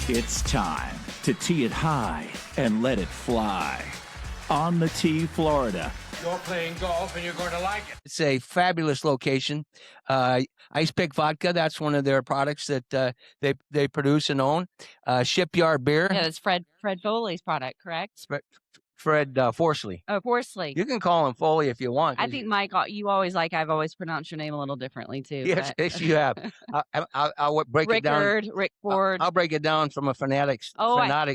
It's time to tee it high and let it fly. On the Tee, Florida. You're playing golf and you're going to like it. It's a fabulous location. Ice Pick Vodka, that's one of their products that they produce and own. Shipyard Beer. Yeah, it's Fred Foley's product, correct? Fred Forsley. Oh, Forsley. You can call him Foley if you want. I think, Mike, you always I've always pronounced your name a little differently, too. Yes, you have. I'll break it down. Rick Ford. I'll break it down from a fanatics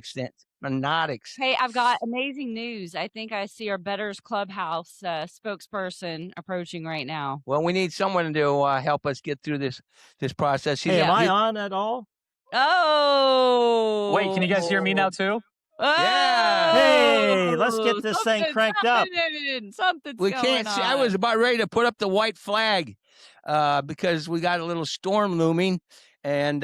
stance. Fanatics. Hey, I've got amazing news. I think I see our Betters Clubhouse spokesperson approaching right now. Well, we need someone to help us get through this process. Hey, am I on at all? Oh! Wait, can you guys hear me now, too? Oh, Yeah. Hey, let's get this thing cranked up. Something's We going can't see. I on. was about ready to put up the white flag because we got a little storm looming, and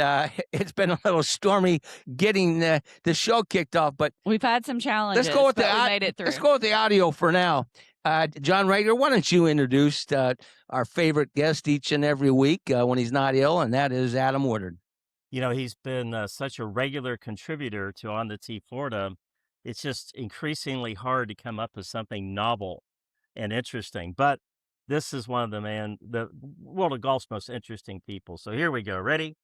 it's been a little stormy getting the show kicked off. But We've had some challenges. let's go with but we made it through. let's go with the audio for now. John Rager, why don't you introduce our favorite guest each and every week when he's not ill, and that is Adam Woodard. You know, he's been such a regular contributor to On the Tee Florida. It's just increasingly hard to come up with something novel and interesting. But this is one of the world of golf's most interesting people. So here we go. Ready?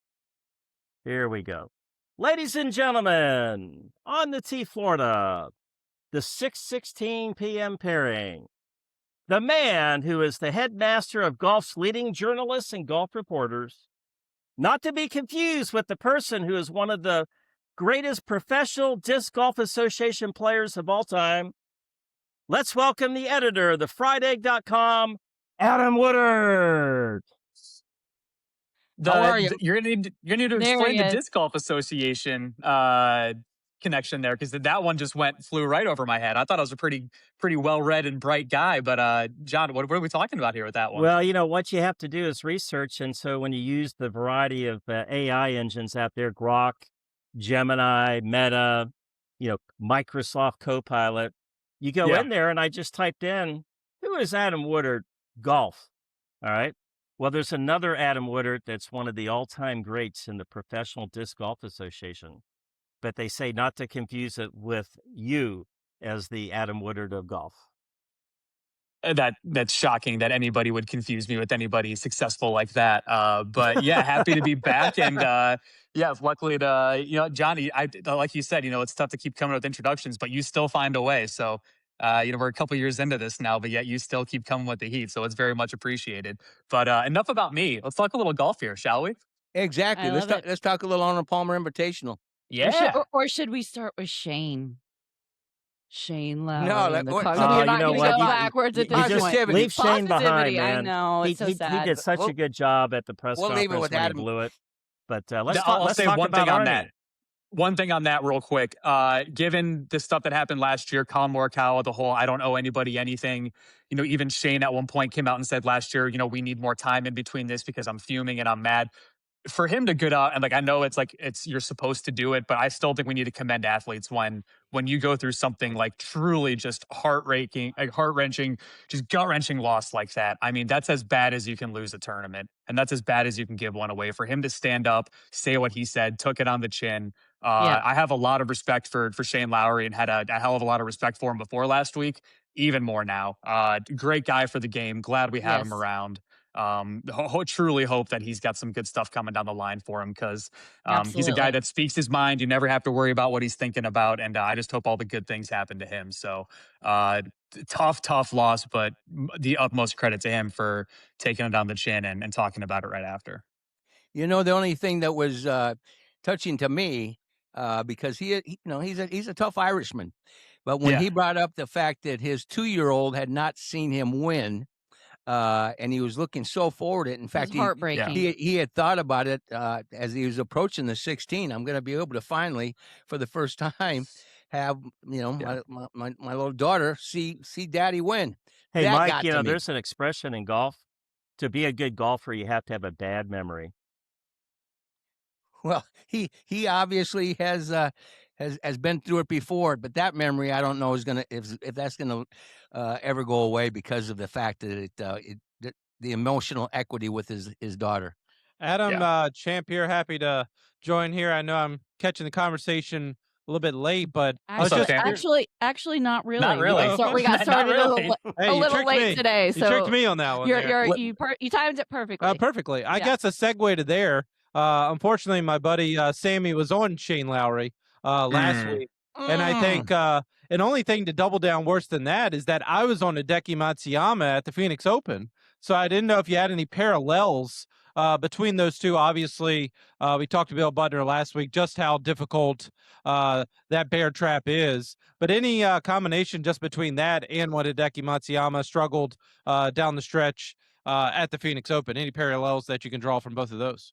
Here we go. Ladies and gentlemen, On the Tee Florida, the 6:16 p.m. pairing. The man who is the headmaster of golf's leading journalists and golf reporters, not to be confused with the person who is one of the greatest professional Disc Golf Association players of all time. Let's welcome the editor of the FriedEgg.com, Adam Woodard. How are you? You're gonna need to There explain he the is. Disc Golf Association connection there, because that one just flew right over my head. I thought I was a pretty well-read and bright guy, but John, what are we talking about here with that one? Well, you know, what you have to do is research. And so when you use the variety of AI engines out there, Grok, Gemini, Meta, Microsoft Copilot, you go in there, and I just typed in, who is Adam Woodard? Golf. All right. Well, there's another Adam Woodard that's one of the all-time greats in the Professional Disc Golf Association. But they say not to confuse it with you as the Adam Woodard of golf. That's shocking that anybody would confuse me with anybody successful like that. But yeah, happy to be back. And luckily Johnny, like you said, it's tough to keep coming with introductions, but you still find a way. So, we're a couple years into this now, but yet you still keep coming with the heat. So it's very much appreciated. But enough about me. Let's talk a little golf here, shall we? Exactly. Let's talk a little Arnold Palmer Invitational. Yeah. Or should we start with Shane? Shane Lowry. No, and the what- Cubs. oh, You're not you know going to what? go backwards at You this just point. leave Shane behind, Positivity, man. I know. It's so He sad. did such a good job at the press We'll leave it conference with when Adam. he blew it. But I'll let's say talk one about thing on Arnie. that. One thing on that real quick. Given the stuff that happened last year, Colin Morikawa, the whole I don't owe anybody anything. Even Shane at one point came out and said last year, we need more time in between this because I'm fuming and I'm mad. For him to get out, and I know it's you're supposed to do it, but I still think we need to commend athletes when you go through something like truly just heart-wrenching, just gut-wrenching loss like that. I mean, that's as bad as you can lose a tournament, and that's as bad as you can give one away. For him to stand up, say what he said, took it on the chin. I have a lot of respect for Shane Lowry and had a hell of a lot of respect for him before last week, even more now. Great guy for the game. Glad we have him around. Truly hope that he's got some good stuff coming down the line for him because he's a guy that speaks his mind. You never have to worry about what he's thinking about. And I just hope all the good things happen to him. So tough loss, but the utmost credit to him for taking it on the chin and talking about it right after. The only thing that was touching to me, because he's a tough Irishman, but when he brought up the fact that his 2-year-old had not seen him win, and he was looking so forward. In fact, heartbreaking. He had thought about it as he was approaching the 16. I'm going to be able to finally, for the first time, have my little daughter see Daddy win. Hey, that Mike, got to me. there's an expression in golf. To be a good golfer, you have to have a bad memory. Well, he obviously has been through it before, but that memory I don't know is gonna if that's gonna ever go away because of the fact that the emotional equity with his daughter. Adam, Yeah. Champ here. Happy to join here. I know I'm catching the conversation a little bit late, but I was What's up, Actually, just champ? actually, not Not really. really. We got Not started really. hey, a you little tricked late me. today, You tricked so me on that one there. you timed it perfectly. Perfectly. I Yeah. guess a segue to there. Unfortunately, my buddy Sammy was on Shane Lowry last Mm. week, and I think an only thing to double down worse than that is that I was on Hideki Matsuyama at the Phoenix Open, so I didn't know if you had any parallels between those two. Obviously, we talked to Bill Butner last week just how difficult that bear trap is, but any combination just between that and what Hideki Matsuyama struggled down the stretch at the Phoenix Open. Any parallels that you can draw from both of those?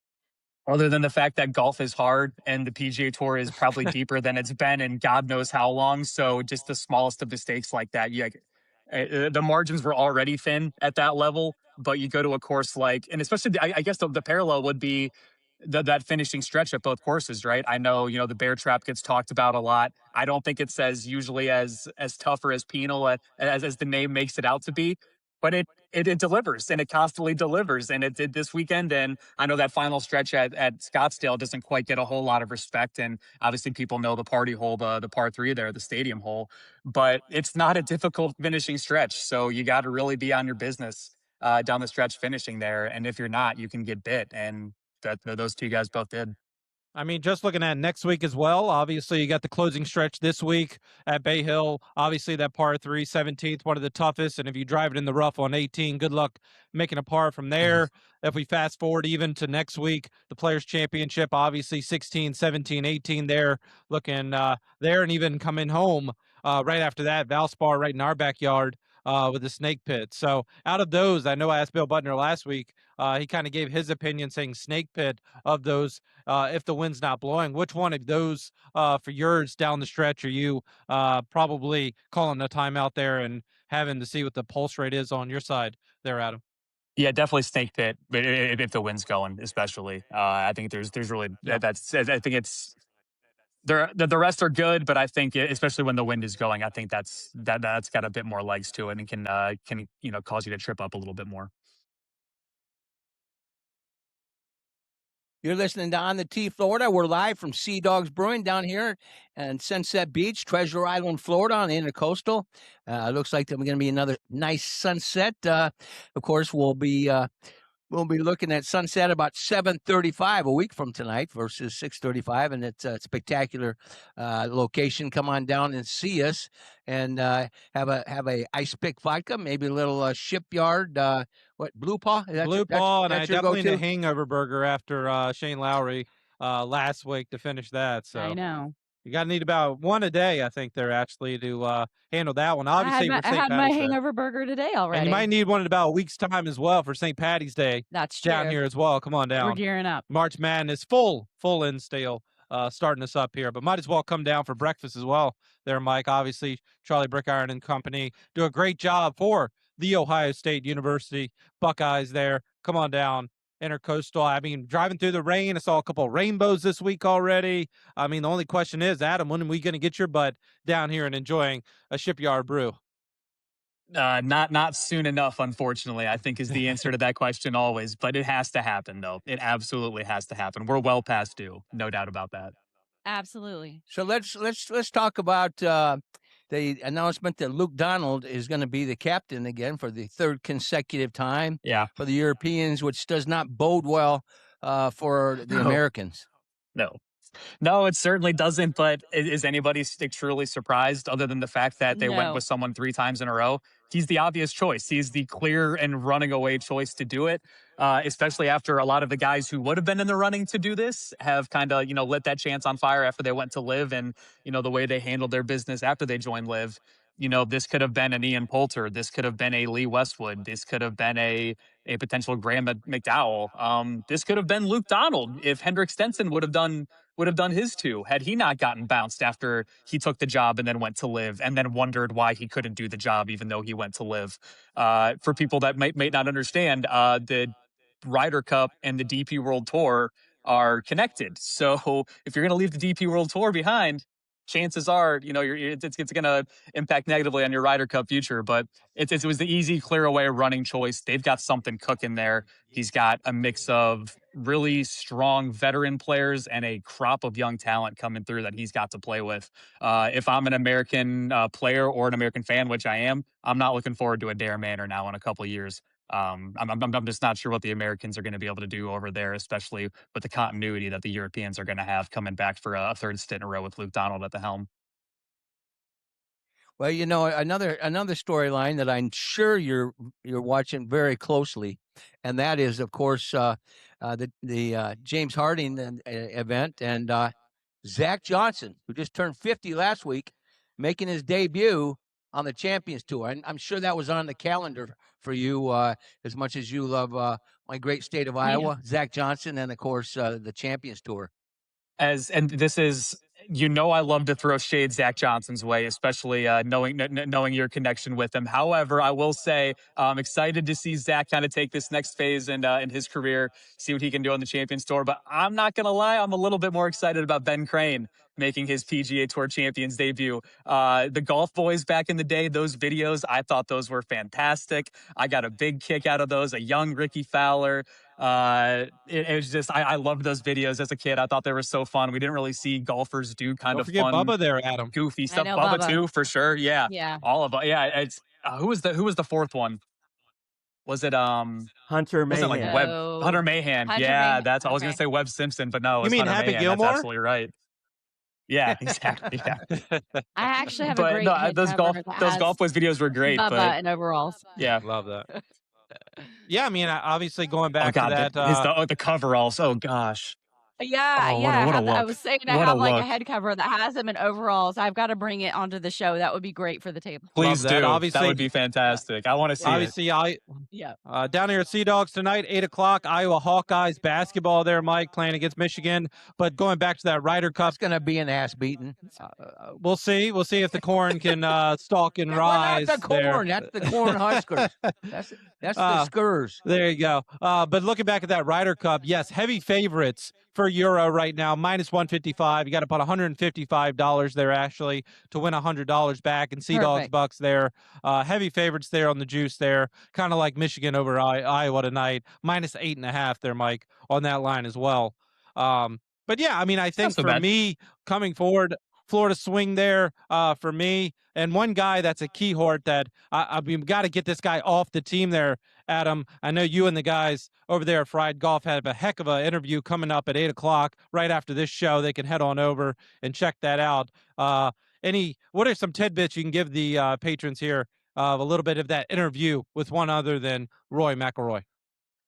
Other than the fact that golf is hard and the PGA Tour is probably deeper than it's been in God knows how long. So just the smallest of mistakes like that, the margins were already thin at that level. But you go to a course like, and especially, I guess the parallel would be that finishing stretch at both courses, right? I know, the bear trap gets talked about a lot. I don't think it's as usually as tough or as penal as the name makes it out to be, but it delivers, and it constantly delivers, and it did this weekend. And I know that final stretch at Scottsdale doesn't quite get a whole lot of respect, and obviously people know the party hole, the par three there, the stadium hole, but it's not a difficult finishing stretch. So you got to really be on your business down the stretch finishing there, and if you're not, you can get bit, and those two guys both did. I mean, just looking at next week as well, obviously you got the closing stretch this week at Bay Hill. Obviously that par 3, 17th, one of the toughest. And if you drive it in the rough on 18, good luck making a par from there. If we fast forward even to next week, the Players Championship, obviously 16, 17, 18 there, looking there, and even coming home right after that, Valspar right in our backyard with the snake pit. So out of those, I know I asked Bill Butner last week, he kind of gave his opinion saying snake pit of those if the wind's not blowing. Which one of those for yours down the stretch are you probably calling a timeout there and having to see what the pulse rate is on your side there, Adam? Yeah, definitely snake pit, but if the wind's going, especially, I think there's really Yeah. I think it's the rest are good, but I think especially when the wind is going, I think that's got a bit more legs to it and can cause you to trip up a little bit more. You're listening to On the Tee, Florida. We're live from Sea Dogs Brewing down here in Sunset Beach, Treasure Island, Florida, on the Intercoastal. Looks like there's going to be another nice sunset. Of course, we'll be looking at sunset about 7:35 a week from tonight versus 6:35, and it's a spectacular location. Come on down and see us, and have a ice pick vodka, maybe a little Shipyard. Blue Paw? Blue Paw, and I definitely need go-to? a hangover burger after Shane Lowry last week to finish that. So I know. you got to need about one a day, I think, there actually to handle that one. Obviously, for I St. had my Patty's Day. hangover burger today already. And you might need one in about a week's time as well for St. Patty's Day. That's true. Down here as well. Come on down. We're gearing up. March Madness, full in stale, starting us up here. But might as well come down for breakfast as well there, Mike. Obviously, Charlie Brickiron and company do a great job for the Ohio State University Buckeyes there. Come on down. Intercoastal. I mean, driving through the rain, I saw a couple of rainbows this week already. I mean, the only question is, Adam, when are we going to get your butt down here and enjoying a Shipyard brew? Not soon enough, unfortunately, I think is the answer to that question always. But it has to happen, though. It absolutely has to happen. We're well past due, no doubt about that. Absolutely. So let's talk about the announcement that Luke Donald is going to be the captain again for the third consecutive time. Yeah. For the Europeans, which does not bode well for the Americans. No, it certainly doesn't. But is anybody truly surprised, other than the fact that they went with someone 3 times in a row? He's the obvious choice. He's the clear and running away choice to do it, especially after a lot of the guys who would have been in the running to do this have kind of, lit that chance on fire after they went to Live, and, the way they handled their business after they joined Live. This could have been an Ian Poulter. This could have been a Lee Westwood. This could have been a potential Graham McDowell. This could have been Luke Donald if Hendrik Stenson would have done his two, had he not gotten bounced after he took the job and then went to Live and then wondered why he couldn't do the job even though he went to Live. For people that may not understand, the Ryder Cup and the DP World Tour are connected. So if you're going to leave the DP World Tour behind, chances are, it's going to impact negatively on your Ryder Cup future. But it was the easy, clear away running choice. They've got something cooking there. He's got a mix of really strong veteran players and a crop of young talent coming through that he's got to play with. If I'm an American player or an American fan, which I am, I'm not looking forward to a Dare Manor now in a couple of years. I'm just not sure what the Americans are going to be able to do over there, especially with the continuity that the Europeans are going to have coming back for a third stint in a row with Luke Donald at the helm. Well, another storyline that I'm sure you're watching very closely, and that is, of course, the James Harding event, and Zach Johnson, who just turned 50 last week, making his debut on the Champions Tour. And I'm sure that was on the calendar for you, as much as you love my great state of Iowa, Zach Johnson, and of course the Champions Tour. And this is, I love to throw shade Zach Johnson's way, especially knowing your connection with him. However, I will say I'm excited to see Zach kind of take this next phase in his career, see what he can do on the Champions Tour. But I'm not going to lie, I'm a little bit more excited about Ben Crane making his PGA Tour Champions debut. The Golf Boys back in the day, those videos, I thought those were fantastic. I got a big kick out of those. A young Ricky Fowler. It was just, I loved those videos as a kid. I thought they were so fun. We didn't really see golfers do kind Don't of forget fun, Bubba there, Adam. goofy stuff. I know Bubba Bubba. too, for sure. Yeah. Yeah. All of them. Yeah. It's who was the fourth one? Was it Hunter was it like Mahan? Webb Hunter Mahan? Hunter Yeah, Mahan. that's I was gonna Okay. say Webb Simpson, but no, You it's mean Hunter Happy Mahan. Gilmore? That's absolutely right. Yeah, exactly. Yeah. I actually have a But great no, head those cover golf that has Golf Boys videos were great. Bubba But in overalls. yeah. Love that. Yeah, I mean, obviously going Oh back to God, that. the coveralls. Oh gosh. Yeah, Oh, yeah. what a I look. was saying I What a have like a look. head cover that has him in overalls. I've got to bring it onto the show. That would be great for the table. Please Love that. do. Obviously, That would be fantastic. I want to see it. obviously, Yeah. down here at Sea Dogs tonight, 8:00, Iowa Hawkeyes basketball there, Mike, playing against Michigan. But going back to that Ryder Cup, It's going to be an ass beating. we'll see. We'll see if the corn can stalk and Well, rise. not the corn. there. That's the corn huskers. That's the skurs. There you go. But looking back at that Ryder Cup, yes, heavy favorites for Euro right now, -155. You got to put $155 there, actually, to win $100 back. And Sea Dogs Perfect. Bucks there. Heavy favorites there on the juice there. Kind of like Michigan over Iowa tonight. -8.5 there, Mike, on that line as well. But yeah, I mean, I think Not so for bad. me, coming forward, Florida swing there for me. And one guy that's a keyhort that we've got to get this guy off the team there, Adam. I know you and the guys over there at Fried Golf have a heck of an interview coming up at 8:00 right after this show. They can head on over and check that out. What are some tidbits you can give the patrons here of a little bit of that interview with one other than Roy McIlroy?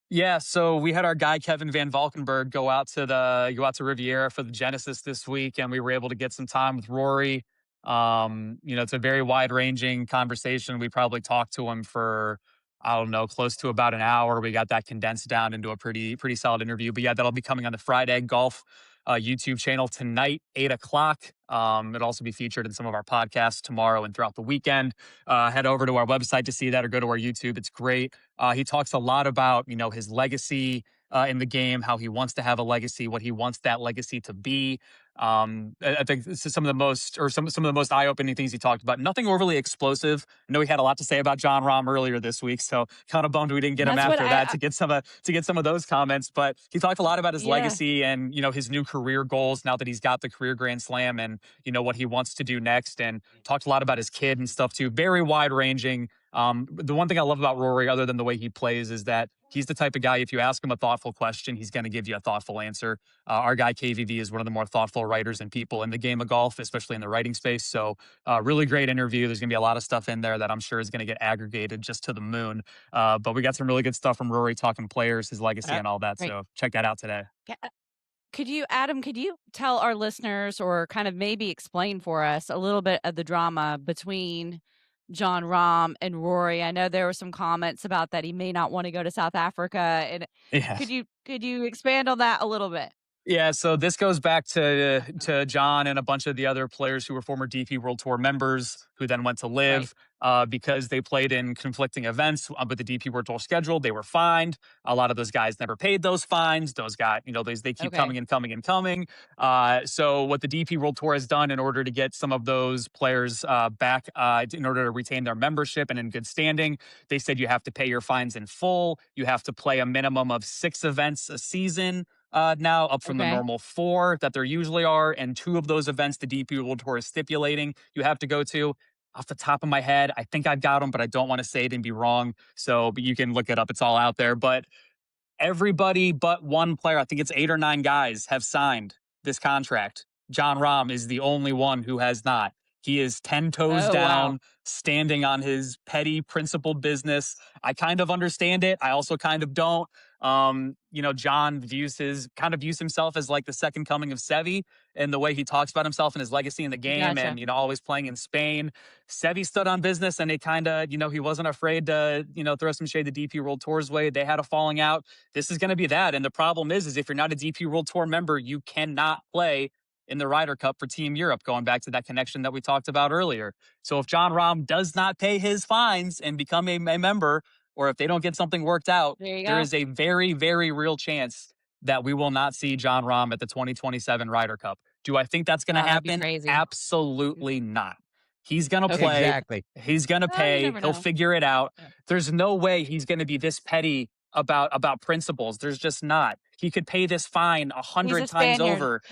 Yeah, so we had our guy Kevin Van Valkenburg go out to Riviera for the Genesis this week, and we were able to get some time with Rory. It's a very wide-ranging conversation. We probably talked to him for, I don't know, close to about an hour. We got that condensed down into a pretty solid interview. But yeah, that'll be coming on the Fried Egg Golf YouTube channel tonight, 8:00. It'll also be featured in some of our podcasts tomorrow and throughout the weekend. Head over to our website to see that or go to our YouTube. It's great. He talks a lot about, his legacy in the game, how he wants to have a legacy, what he wants that legacy to be. I think this is some of the most eye-opening things he talked about. Nothing overly explosive. I know he had a lot to say about John Rahm earlier this week, so kind of bummed we didn't get him That's what after that to get some of those comments. But he talked a lot about his Yeah. legacy and his new career goals now that he's got the career Grand Slam, and what he wants to do next, and talked a lot about his kid and stuff too. Very wide-ranging. The one thing I love about Rory, other than the way he plays, is that he's the type of guy, if you ask him a thoughtful question, he's going to give you a thoughtful answer. Our guy KVV is one of the more thoughtful writers and people in the game of golf, especially in the writing space. So really great interview. There's going to be a lot of stuff in there that I'm sure is going to get aggregated just to the moon. But we got some really good stuff from Rory talking players, his legacy and all that. Great. So check that out today. Adam, could you tell our listeners or kind of maybe explain for us a little bit of the drama between John Rahm and Rory? I know there were some comments about that he may not want to go to South Africa, and Yeah. could you expand on that a little bit? Yeah, so this goes back to John and a bunch of the other players who were former DP World Tour members who then went to Right. live because they played in conflicting events with the DP World Tour schedule. They were fined. A lot of those guys never paid those fines. Those got, they keep Okay. coming and coming and coming. So what the DP World Tour has done in order to get some of those players back, in order to retain their membership and in good standing, they said you have to pay your fines in full. You have to play a minimum of 6 events a season. Now, up from the Okay. normal 4 that there usually are, and 2 of those events the DP World Tour is stipulating you have to go to. Off the top of my head, I think I've got them, but I don't want to say it and be wrong. So, but you can look it up; it's all out there. But everybody but one player, I think it's 8 or 9 guys, have signed this contract. John Rahm is the only one who has not. He is 10 toes Oh, wow. down, standing on his petty principled business. I kind of understand it. I also kind of don't. John views himself as like the second coming of Seve, and the way he talks about himself and his legacy in the game, Gotcha. and always playing in Spain. Seve stood on business, and it kind of, he wasn't afraid to, throw some shade the DP World Tour's way. They had a falling out. This is going to be that. And the problem is if you're not a DP World Tour member, you cannot play in the Ryder Cup for Team Europe, going back to that connection that we talked about earlier. So if John Rahm does not pay his fines and become a member, or if they don't get something worked out, There you there go. is a very, very real chance that we will not see John Rahm at the 2027 Ryder Cup. Do I think that's going to That'd be happen? crazy. Absolutely not. He's going to Okay. play. Exactly. He's going to Well, you pay. never He'll know. figure it out. Yeah. There's no way he's going to be this petty about principles. There's just not. He could pay this fine 100 He's a times Spaniard. over.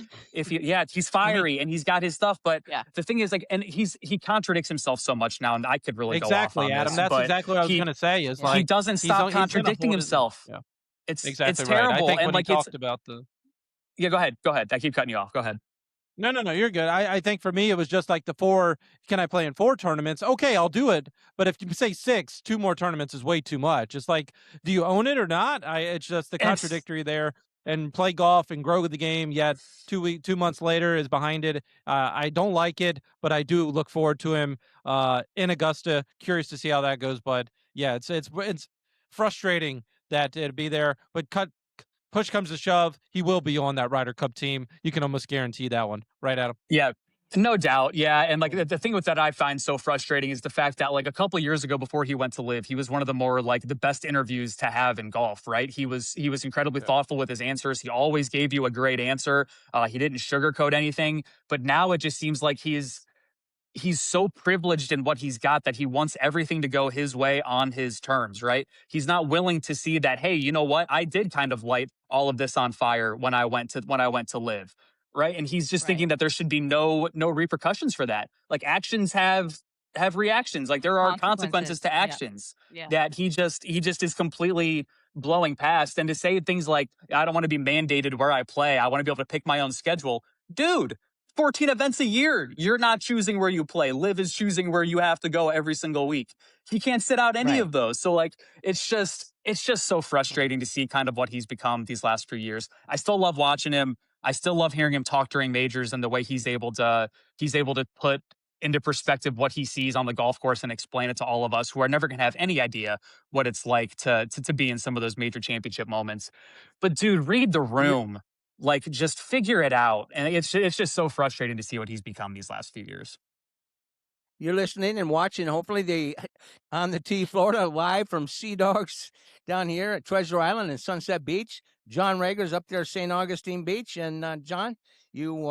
He's fiery and he's got his stuff. But Yeah. the thing is, and he contradicts himself so much now, and I could really Exactly, go off on Adam. this. That's but exactly what I was he- going to say. Is Yeah. like he doesn't he's stop he's gonna contradicting hold it- himself. Yeah, It's exactly it's right. terrible. I think and when like he it's talked about the yeah. Go ahead. I keep cutting you off. Go ahead. No, you're good. I think for me, it was just like the 4. Can I play in 4 tournaments? Okay, I'll do it. But if you say 6, 2 more tournaments is way too much. It's like, do you own it or not? It's just the It's- contradictory there. And play golf and grow with the game. Yet 2 months later is behind it. I don't like it, but I do look forward to him in Augusta. Curious to see how that goes. But yeah, it's frustrating that it'd be there. But push comes to shove, he will be on that Ryder Cup team. You can almost guarantee that one, right, Adam? Yeah, no doubt. Yeah. And like the thing with that I find so frustrating is the fact that like a couple of years ago before he went to live, he was one of the more like the best interviews to have in golf, right? He was incredibly thoughtful with his answers. He always gave you a great answer. He didn't sugarcoat anything. But now it just seems like he's so privileged in what he's got that he wants everything to go his way on his terms, right? He's not willing to see that, hey, you know what? I did kind of light all of this on fire when I went to live, right? And he's just Right. thinking that there should be no repercussions for that. Like actions have reactions. Like there are consequences to Yeah. actions Yeah. that he just is completely blowing past. And to say things like, I don't want to be mandated where I play. I want to be able to pick my own schedule. Dude, 14 events a year. You're not choosing where you play. Live is choosing where you have to go every single week. He can't sit out any Right. of those. So like it's just so frustrating to see kind of what he's become these last few years. I still love watching him. I still love hearing him talk during majors and the way he's able to put into perspective what he sees on the golf course and explain it to all of us who are never going to have any idea what it's like to be in some of those major championship moments. But dude, read the room. Like, just figure it out. And it's just so frustrating to see what he's become these last few years. You're listening and watching, hopefully, the On the Tee Florida live from Sea Dogs down here at Treasure Island and Sunset Beach. John Rager's up there, St. Augustine Beach. And John, you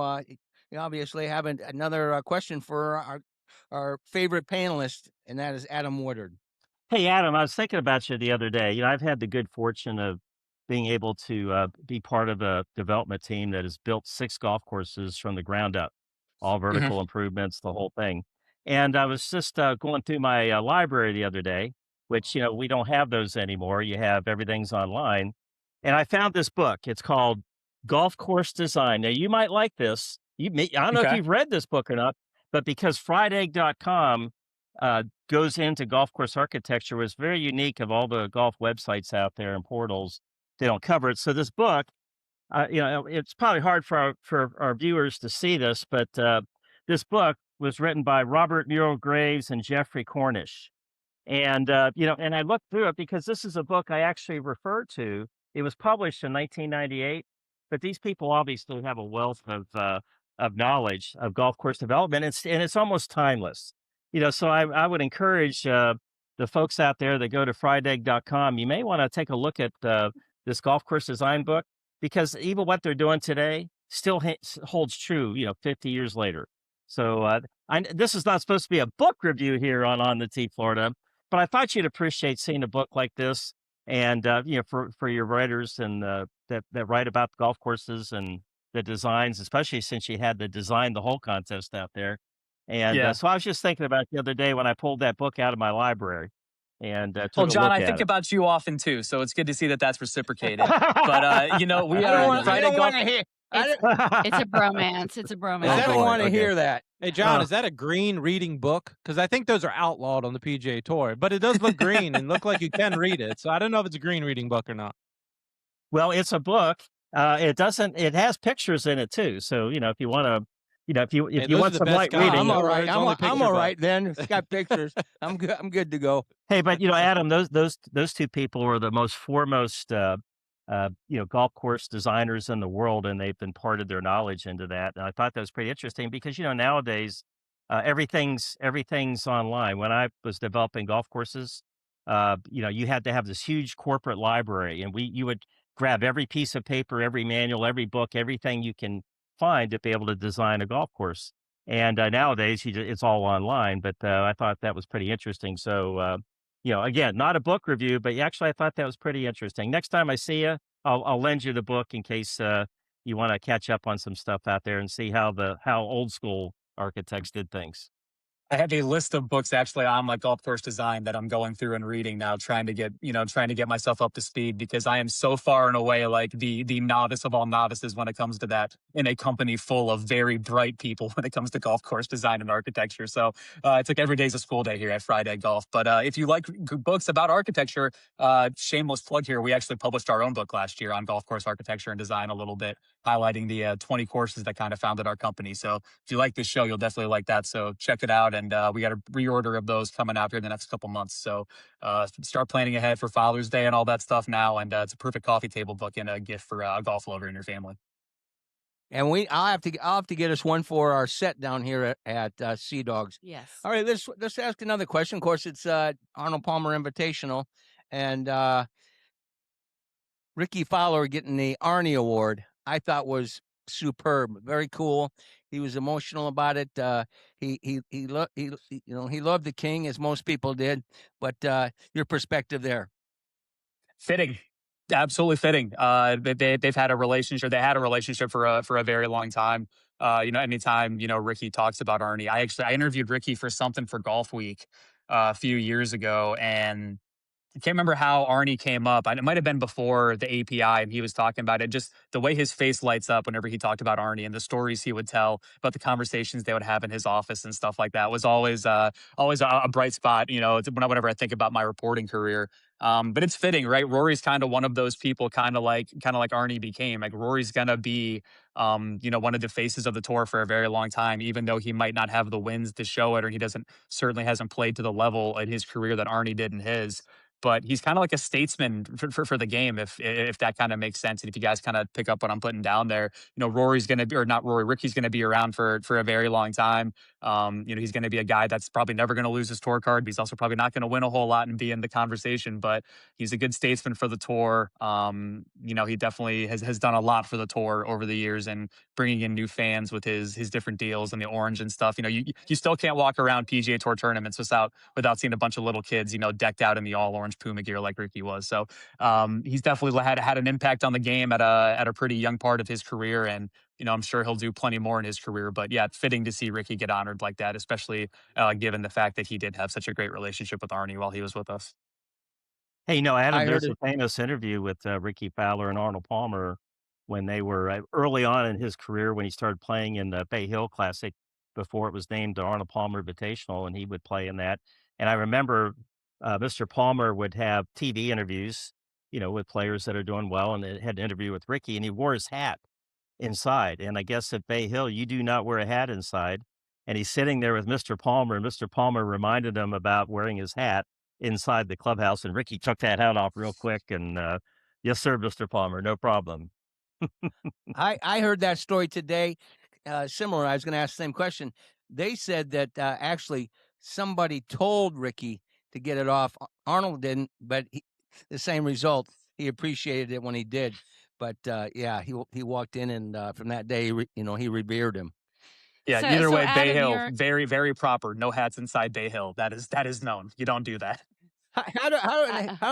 obviously have another question for our favorite panelist, and that is Adam Woodard. Hey, Adam, I was thinking about you the other day. I've had the good fortune of being able to be part of a development team that has built 6 golf courses from the ground up, all vertical improvements, the whole thing. And I was just going through my library the other day, which, we don't have those anymore. You have everything's online. And I found this book. It's called Golf Course Design. Now, you might like this. I don't know if Okay. you've read this book or not, but because friedegg.com goes into golf course architecture, was very unique of all the golf websites out there and portals. They don't cover it. So this book, it's probably hard for our viewers to see this, but this book was written by Robert Murrell Graves and Jeffrey Cornish. And, and I looked through it because this is a book I actually referred to. It was published in 1998, but these people obviously have a wealth of knowledge of golf course development. And it's almost timeless. So I would encourage the folks out there that go to friedegg.com. You may want to take a look at this golf course design book, because even what they're doing today still holds true, 50 years later. So this is not supposed to be a book review here on the Tee Florida, but I thought you'd appreciate seeing a book like this, and for your writers and that write about the golf courses and the designs, especially since you had the design the whole contest out there. And Yeah. so I was just thinking about the other day when I pulled that book out of my library and took Well, a John, look I at think it. about you often too, so it's good to see that that's reciprocated. But we I are don't Friday want Golf. to hear. It's a bromance. It's a bromance. I don't boy, want to okay. hear that. Hey, John, Oh. is that a green reading book? Because I think those are outlawed on the PGA Tour, but it does look green and look like you can read it. So I don't know if it's a green reading book or not. Well, it's a book. It has pictures in it too. So, if you want to, if you Hey, those are want the some best light kinds. reading. I'm all right. It's only I'm picture all book. right then. It's got pictures. I'm good. I'm good to go. Hey, but Adam, those two people are the most foremost golf course designers in the world, and they've imparted their knowledge into that. And I thought that was pretty interesting because nowadays everything's online. When I was developing golf courses, you had to have this huge corporate library, and you would grab every piece of paper, every manual, every book, everything you can find to be able to design a golf course. And nowadays, it's all online. But I thought that was pretty interesting. So, again, not a book review, but actually, I thought that was pretty interesting. Next time I see you, I'll lend you the book in case you want to catch up on some stuff out there and see how old school architects did things. I have a list of books actually on like golf course design that I'm going through and reading now, trying to get myself up to speed, because I am so far and away like the novice of all novices when it comes to that, in a company full of very bright people when it comes to golf course design and architecture. So it's like every day's a school day here at Friday Golf. But if you like books about architecture, shameless plug here, we actually published our own book last year on golf course architecture and design a little bit, highlighting the 20 courses that kind of founded our company. So if you like this show, you'll definitely like that. So check it out. And we got a reorder of those coming out here in the next couple months. So start planning ahead for Father's Day and all that stuff now. And it's a perfect coffee table book and a gift for a golf lover in your family. And I'll have to get us one for our set down here at Sea Dogs. Yes. All right, let's ask another question. Of course, it's Arnold Palmer Invitational, and Ricky Fowler getting the Arnie Award. I thought was superb, very cool. He was emotional about it. He loved the king, as most people did. But your perspective there? Fitting. Absolutely fitting. They've had a relationship. They had a relationship for a very long time. Anytime Ricky talks about Arnie, I interviewed Ricky for something for Golf Week a few years ago, and I can't remember how Arnie came up. It might have been before the API, and he was talking about it. Just the way his face lights up whenever he talked about Arnie, and the stories he would tell about the conversations they would have in his office and stuff like that was always a bright spot. Whenever I think about my reporting career. But it's fitting, right? Rory's kind of one of those people, kind of like Arnie became. Like Rory's gonna be, one of the faces of the tour for a very long time, even though he might not have the wins to show it, or he certainly hasn't played to the level in his career that Arnie did in his. But he's kind of like a statesman for the game, if that kind of makes sense. And if you guys kind of pick up what I'm putting down there, Rory's going to be, or not Rory, Ricky's going to be around for a very long time. He's going to be a guy that's probably never going to lose his tour card, but he's also probably not going to win a whole lot and be in the conversation. But he's a good statesman for the tour. He definitely has done a lot for the tour over the years, and bringing in new fans with his different deals and the orange and stuff. You still can't walk around PGA Tour tournaments without seeing a bunch of little kids, decked out in the all orange Puma gear like Ricky was. So he's definitely had an impact on the game at a pretty young part of his career, and I'm sure he'll do plenty more in his career. But yeah, it's fitting to see Ricky get honored like that, especially given the fact that he did have such a great relationship with Arnie while he was with us. Hey, Adam, I heard there's a famous interview with Ricky Fowler and Arnold Palmer when they were early on in his career, when he started playing in the Bay Hill Classic before it was named the Arnold Palmer Invitational, and he would play in that. And I remember Mr. Palmer would have TV interviews, with players that are doing well, and they had an interview with Ricky, and he wore his hat inside. And I guess at Bay Hill, you do not wear a hat inside. And he's sitting there with Mr. Palmer, and Mr. Palmer reminded him about wearing his hat inside the clubhouse. And Ricky took that hat off real quick. And yes, sir, Mr. Palmer, no problem. I heard that story today. Similar. I was going to ask the same question. They said that actually somebody told Ricky to get it off. Arnold didn't, but the same result. He appreciated it when he did. But yeah, he walked in, and from that day, he revered him. Yeah, So, either so way, Bay Adam, Hill, you're very, very proper. No hats inside Bay Hill. That is known. You don't do that. How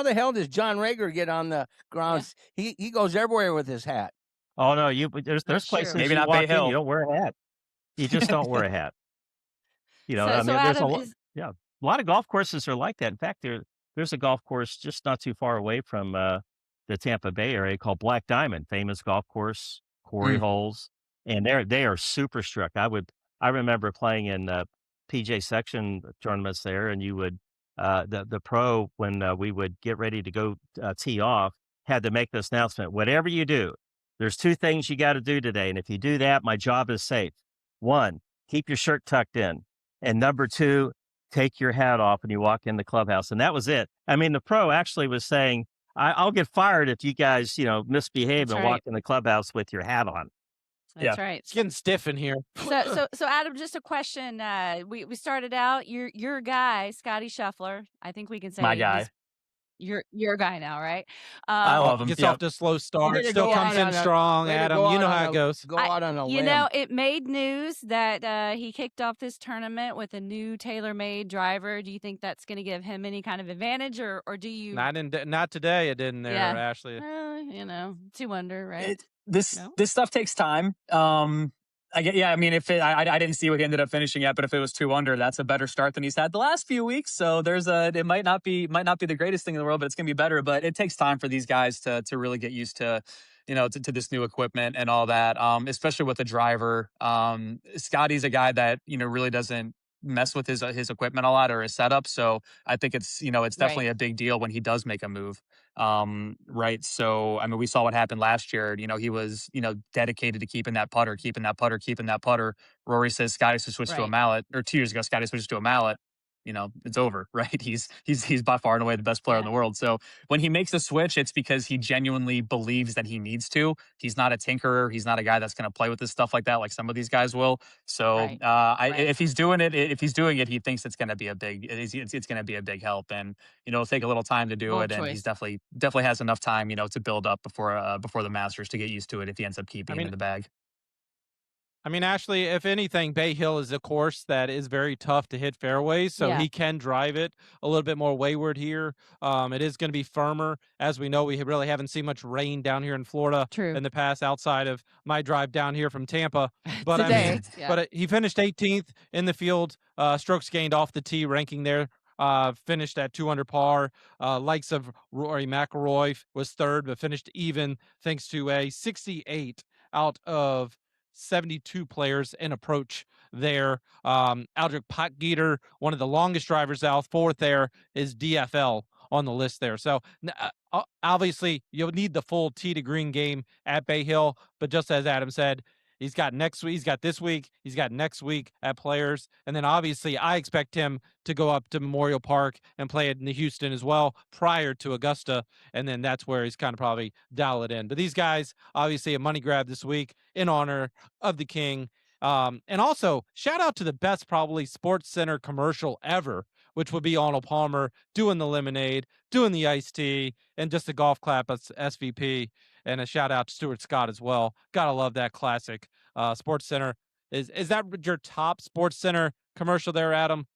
the hell does John Rager get on the yeah, grounds? He goes everywhere with his hat. Oh no, there's that's true. places Maybe you not Bay walk in, you Hill. don't wear a hat. You just don't wear a hat. I So mean, there's Adam is a lot of golf courses are like that. In fact, there's a golf course just not too far away from the Tampa Bay area called Black Diamond, famous golf course, quarry Mm. holes, and they are super strict. I remember playing in PJ section tournaments there, and you would the pro when we would get ready to go tee off had to make this announcement: whatever you do, there's two things you got to do today, and if you do that, my job is safe. One, keep your shirt tucked in. And number two, take your hat off when you walk in the clubhouse. And that was it. I mean, the pro actually was saying, I'll get fired if you guys, misbehave that's and right. walk in the clubhouse with your hat on. Yeah. That's right. It's getting stiff in here. So Adam, just a question. We started out your guy, Scotty Scheffler. I think we can My say guy. he's your guy now, right? I love him. Gets Yep. off to a slow start. Way to Still go comes out in on a- strong, way to Adam. go You out know on how a- it goes. Go out on a limb. It made news that he kicked off this tournament with a new tailor-made driver. Do you think that's going to give him any kind of advantage, or do you? Not today. It didn't there, Yeah. Ashley. Two under, right? This No? this stuff takes time. I mean, if I didn't see what he ended up finishing at, but if it was 2 under, that's a better start than he's had the last few weeks. So it might not be the greatest thing in the world, but it's gonna be better. But it takes time for these guys to really get used to, to this new equipment and all that. Especially with the driver. Scotty's a guy that really doesn't mess with his equipment a lot or his setup. So I think it's definitely Right. a big deal when he does make a move. Right. So, I mean, we saw what happened last year. He was, dedicated to keeping that putter, keeping that putter, keeping that putter. Rory says Scotty should switch to a Right. mallet, or 2 years ago, Scotty switched to a mallet. It's over, right? He's by far and away the best player in Yeah. the world. So when he makes a switch, it's because he genuinely believes that he needs to. He's not a tinkerer. He's not a guy that's going to play with this stuff like that, like some of these guys will. So Right. Right. if he's doing it, he thinks it's going to be it's going to be a big help, and it'll take a little time to do Bold it, and he's choice. definitely has enough time, to build up before the Masters to get used to it if he ends up keeping it in the bag. I mean, Ashley, if anything, Bay Hill is a course that is very tough to hit fairways, so Yeah. he can drive it a little bit more wayward here. It is going to be firmer. As we know, we really haven't seen much rain down here in Florida True. in the past outside of my drive down here from Tampa. But I Today. mean, Yeah. but he finished 18th in the field, strokes gained off the tee ranking there. Finished at 2 under par. Likes of Rory McIlroy was third, but finished even thanks to a 68 out of 72 players in approach there. Aldrich Potgieter, one of the longest drivers out, fourth there is DFL on the list there. So obviously you'll need the full tee to green game at Bay Hill, but just as Adam said, he's got next week, he's got this week, he's got next week at Players, and then obviously I expect him to go up to Memorial Park and play it in Houston as well prior to Augusta, and then that's where he's kind of probably dial it in. But these guys, obviously a money grab this week in honor of the King. And also, shout out to the best probably Sports Center commercial ever, which would be Arnold Palmer doing the lemonade, doing the iced tea, and just a golf clap as SVP. And a shout out to Stuart Scott as well. Gotta love that classic. Sports Center. Is that your top Sports Center commercial there, Adam?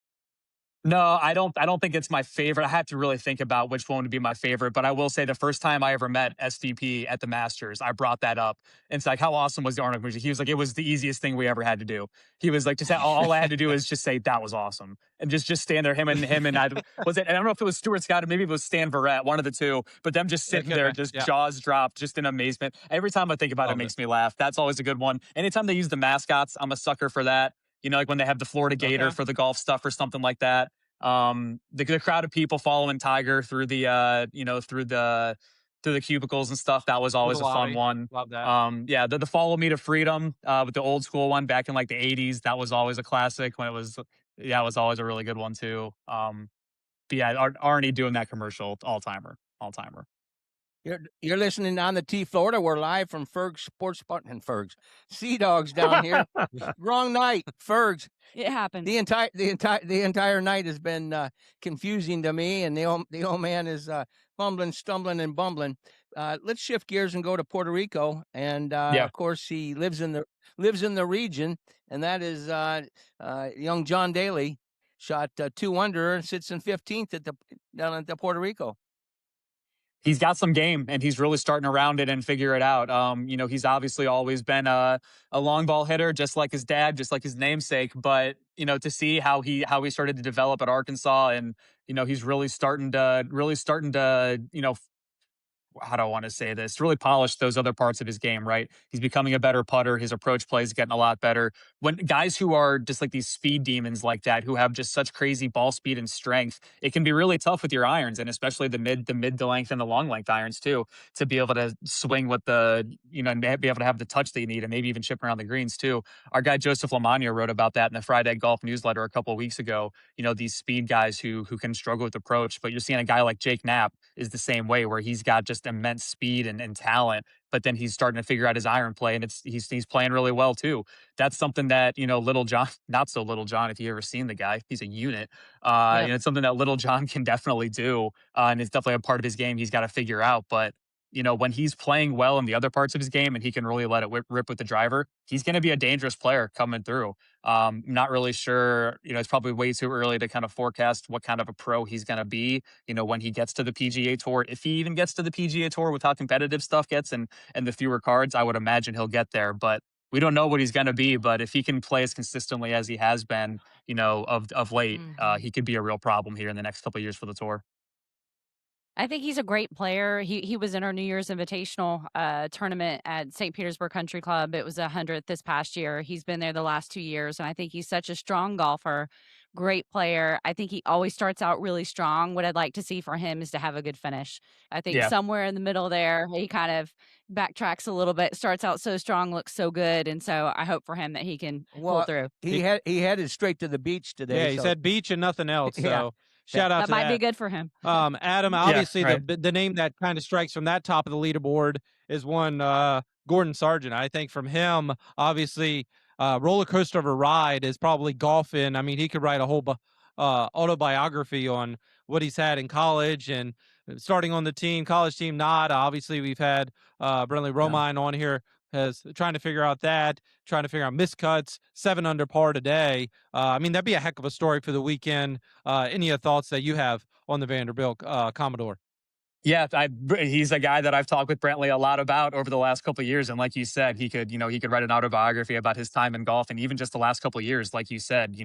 No, I don't think it's my favorite. I had to really think about which one would be my favorite, but I will say the first time I ever met SVP at the Masters, I brought that up. And it's like, how awesome was the Arnold music? He was like, it was the easiest thing we ever had to do. He was like, all I had to do is just say that was awesome, and just stand there, him and I was it. And I don't know if it was Stuart Scott or maybe it was Stan Verrett, one of the two. But them just sitting there, just jaws dropped, just in amazement. Every time I think about it, it makes me laugh. That's always a good one. Anytime they use the mascots, I'm a sucker for that. Like when they have the Florida Gator for the golf stuff or something like that. The crowd of people following Tiger through the through the cubicles and stuff, that was always a fun one. Love that. The Follow Me to Freedom with the old school one back in like the 80s, that was always a classic when it was always a really good one too. Arnie doing that commercial, all timer. You're listening on the T Florida. We're live from Ferg's Sports and Ferg's Sea Dogs down here. Wrong night, Ferg's. It happens. The entire night has been confusing to me, and the old man is fumbling, stumbling, and bumbling. Let's shift gears and go to Puerto Rico, and of course he lives in the region, and that is young John Daly. Shot 2 under and sits in 15th down at the Puerto Rico. He's got some game, and he's really starting around it and figure it out. He's obviously always been a long ball hitter, just like his dad, just like his namesake. But to see how he started to develop at Arkansas, and he's really starting to how do I want to say this? Really polish those other parts of his game, right? He's becoming a better putter. His approach play is getting a lot better. When guys who are just like these speed demons like that, who have just such crazy ball speed and strength, it can be really tough with your irons, and especially the mid to length and the long length irons too, to be able to swing with and be able to have the touch that you need, and maybe even chip around the greens too. Our guy Joseph Lamagna wrote about that in the Friday Golf newsletter a couple of weeks ago. These speed guys who can struggle with approach, but you're seeing a guy like Jake Knapp is the same way, where he's got just immense speed and talent, but then he's starting to figure out his iron play, and he's playing really well too. That's something that Little John, not so Little John, if you ever seen the guy, he's a unit. It's something that Little John can definitely do, and it's definitely a part of his game he's got to figure out. But when he's playing well in the other parts of his game and he can really let it rip with the driver, he's going to be a dangerous player coming through. Not really sure, it's probably way too early to kind of forecast what kind of a pro he's going to be, when he gets to the PGA Tour. If he even gets to the PGA Tour with how competitive stuff gets and the fewer cards, I would imagine he'll get there. But we don't know what he's going to be. But if he can play as consistently as he has been, of late, he could be a real problem here in the next couple of years for the tour. I think he's a great player. He was in our New Year's Invitational tournament at St. Petersburg Country Club. It was 100th this past year. He's been there the last 2 years, and I think he's such a strong golfer, great player. I think he always starts out really strong. What I'd like to see for him is to have a good finish. I think somewhere in the middle there, he kind of backtracks a little bit, starts out so strong, looks so good, and so I hope for him that he can pull through. He headed straight to the beach today. Yeah, he said beach and nothing else. So. Shout out to that. Might be good for him. Adam, obviously the name that kind of strikes from that top of the leaderboard is one Gordon Sargent. I think from him, obviously, roller coaster of a ride is probably golfing. I mean, he could write a whole autobiography on what he's had in college and starting on the college team. Not obviously, we've had Brentley Romine on here. Trying to figure out miscuts, 7 under par today. I mean, that'd be a heck of a story for the weekend. Any thoughts that you have on the Vanderbilt Commodore? Yeah, he's a guy that I've talked with Brentley a lot about over the last couple of years. And like you said, he could write an autobiography about his time in golf, and even just the last couple of years, like you said,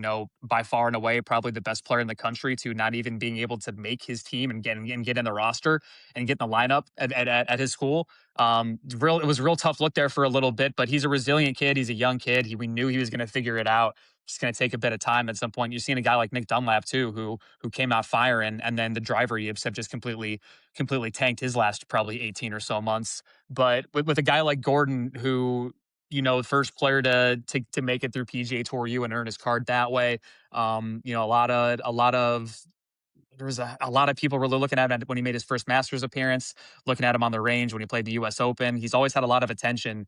by far and away, probably the best player in the country to not even being able to make his team and get in the roster and get in the lineup at his school. It was a real tough look there for a little bit, but he's a resilient kid. He's a young kid. We knew he was going to figure it out. It's going to take a bit of time at some point. You've seen a guy like Nick Dunlap too, who came out firing, and then the driver yips have just completely tanked his last probably 18 or so months. But with a guy like Gordon, who first player to make it through PGA Tour U and earn his card that way, there was a lot of people really looking at him when he made his first Masters appearance, looking at him on the range when he played the U.S. Open. He's always had a lot of attention.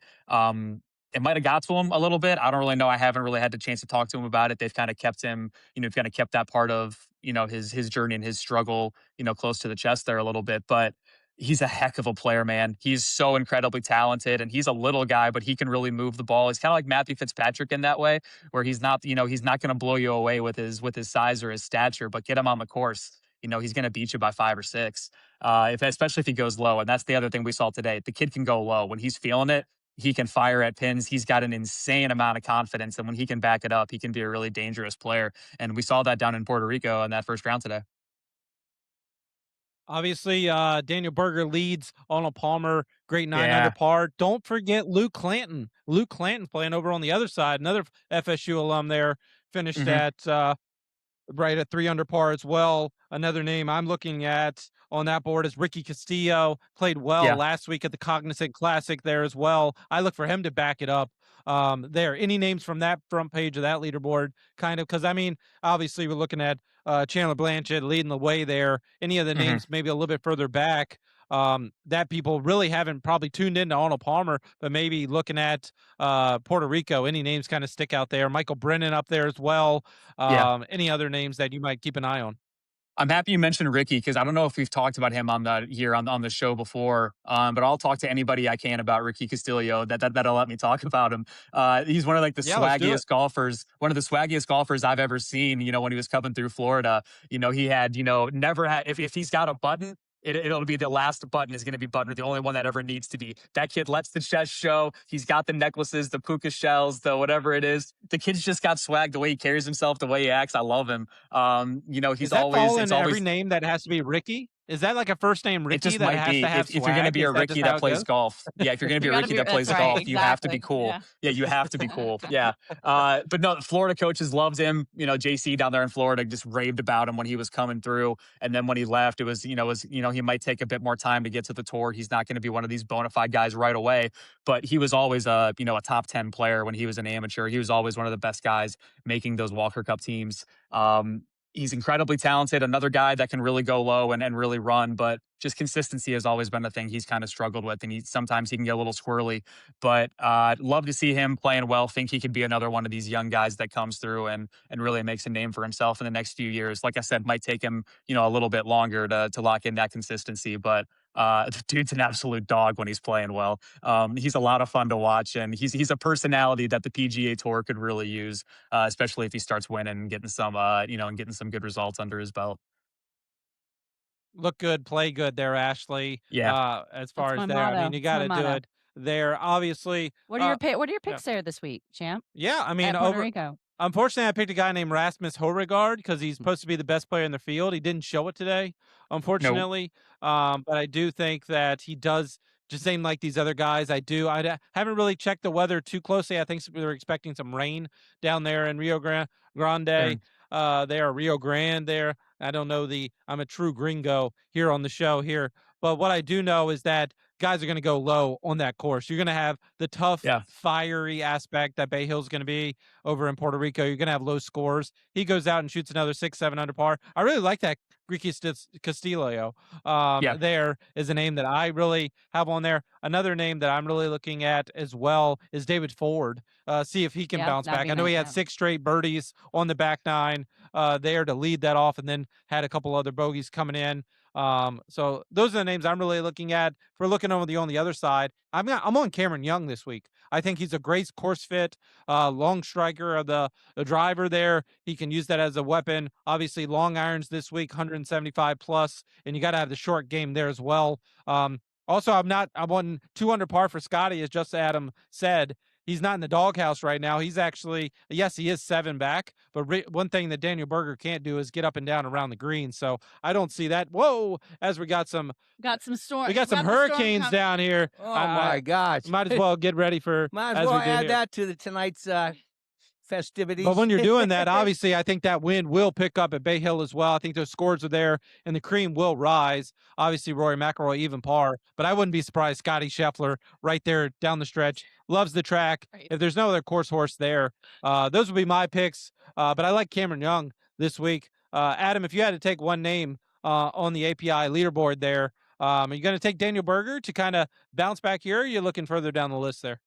It might have got to him a little bit. I don't really know. I haven't really had the chance to talk to him about it. They've kind of kept him, kind of kept that part of, his journey and his struggle, close to the chest there a little bit. But he's a heck of a player, man. He's so incredibly talented, and he's a little guy, but he can really move the ball. He's kind of like Matthew Fitzpatrick in that way, where he's not going to blow you away with his size or his stature, but get him on the course. He's going to beat you by 5 or 6, especially if he goes low. And that's the other thing we saw today. The kid can go low. When he's feeling it, he can fire at pins. He's got an insane amount of confidence. And when he can back it up, he can be a really dangerous player. And we saw that down in Puerto Rico in that first round today. Obviously, Daniel Berger leads. Arnold Palmer, great 9 under par. Don't forget Luke Clanton. Luke Clanton playing over on the other side. Another FSU alum there. Finished at right at 3 under par as well. Another name I'm looking at on that board is Ricky Castillo. Played well last week at the Cognizant Classic there as well. I look for him to back it up there. Any names from that front page of that leaderboard? Kind of, because I mean, obviously we're looking at Chandler Blanchett leading the way there. Any of the names maybe a little bit further back that people really haven't probably tuned into Arnold Palmer, but maybe looking at Puerto Rico. Any names kind of stick out there? Michael Brennan up there as well. Yeah. Any other names that you might keep an eye on? I'm happy you mentioned Ricky because I don't know if we've talked about him on the show before, but I'll talk to anybody I can about Ricky Castillo that'll let me talk about him. He's one of like the swaggiest golfers, one of the swaggiest golfers I've ever seen. When he was coming through Florida, he had never had if he's got a button. It'll be the last button is going to be button, the only one that ever needs to be. That kid lets the chest show. He's got the necklaces, the puka shells, the whatever it is. The kid's just got swag. The way he carries himself, the way he acts, I love him. He's always every name that has to be Ricky. Is that like a first name Ricky? It just that might has be to have if you're going to be a Ricky that plays golf. Yeah, if you're going to be a Ricky that plays golf, you have to be cool. Yeah, you have to be cool. Yeah, but no, Florida coaches loved him. JC down there in Florida just raved about him when he was coming through, and then when he left, it was he might take a bit more time to get to the tour. He's not going to be one of these bona fide guys right away, but he was always a top 10 player when he was an amateur. He was always one of the best guys making those Walker Cup teams. He's incredibly talented, another guy that can really go low and really run, but just consistency has always been a thing he's kind of struggled with, and sometimes he can get a little squirrely. But love to see him playing well. Think he could be another one of these young guys that comes through and really makes a name for himself in the next few years. Like I said, might take him a little bit longer to lock in that consistency, but the dude's an absolute dog when he's playing well. He's a lot of fun to watch, and he's a personality that the PGA Tour could really use, especially if he starts winning and getting some good results under his belt. Look good, play good there, Ashley. Yeah. As far That's as my there, I motto. mean, you That's got my to do motto. it there. Obviously, What are your picks there this week, champ? yeah. I mean, At Puerto Rico. Unfortunately, I picked a guy named Rasmus Højgaard because he's supposed to be the best player in the field. He didn't show it today, unfortunately. But I do think that he does just seem like these other guys. I haven't really checked the weather too closely. I think we were expecting some rain down there in Rio Grande. There, Rio Grande there. I don't know I'm a true gringo here on the show here. But what I do know is that guys are going to go low on that course. You're going to have the tough, fiery aspect that Bay Hill's going to be over in Puerto Rico. You're going to have low scores. He goes out and shoots another 6-7 under par. I really like that Ricky Castillo. There is a name that I really have on there. Another name that I'm really looking at as well is David Ford. See if he can bounce back. I know he had 6 straight birdies on the back nine there to lead that off, and then had a couple other bogeys coming in. So those are the names I'm really looking at. If we're looking on the other side, I'm on Cameron Young this week. I think he's a great course fit, long striker of the driver there. He can use that as a weapon. Obviously, long irons this week, 175 plus, and you got to have the short game there as well. Also, I'm on 2 under par for Scotty, as just Adam said. He's not in the doghouse right now. He's actually, yes, he is 7 back, but one thing that Daniel Berger can't do is get up and down around the green. So I don't see that. Whoa, as we got some storm. We got some hurricanes down here. Oh my gosh! Might as well get ready for. Might as well add that to tonight's festivities. But when you're doing that, obviously, I think that wind will pick up at Bay Hill as well. I think those scores are there, and the cream will rise. Obviously, Rory McIlroy even par, but I wouldn't be surprised. Scotty Scheffler right there down the stretch, loves the track. Right. If there's no other course horse there, those would be my picks. But I like Cameron Young this week. Adam, if you had to take one name on the API leaderboard there, are you going to take Daniel Berger to kind of bounce back here? Or are you looking further down the list there?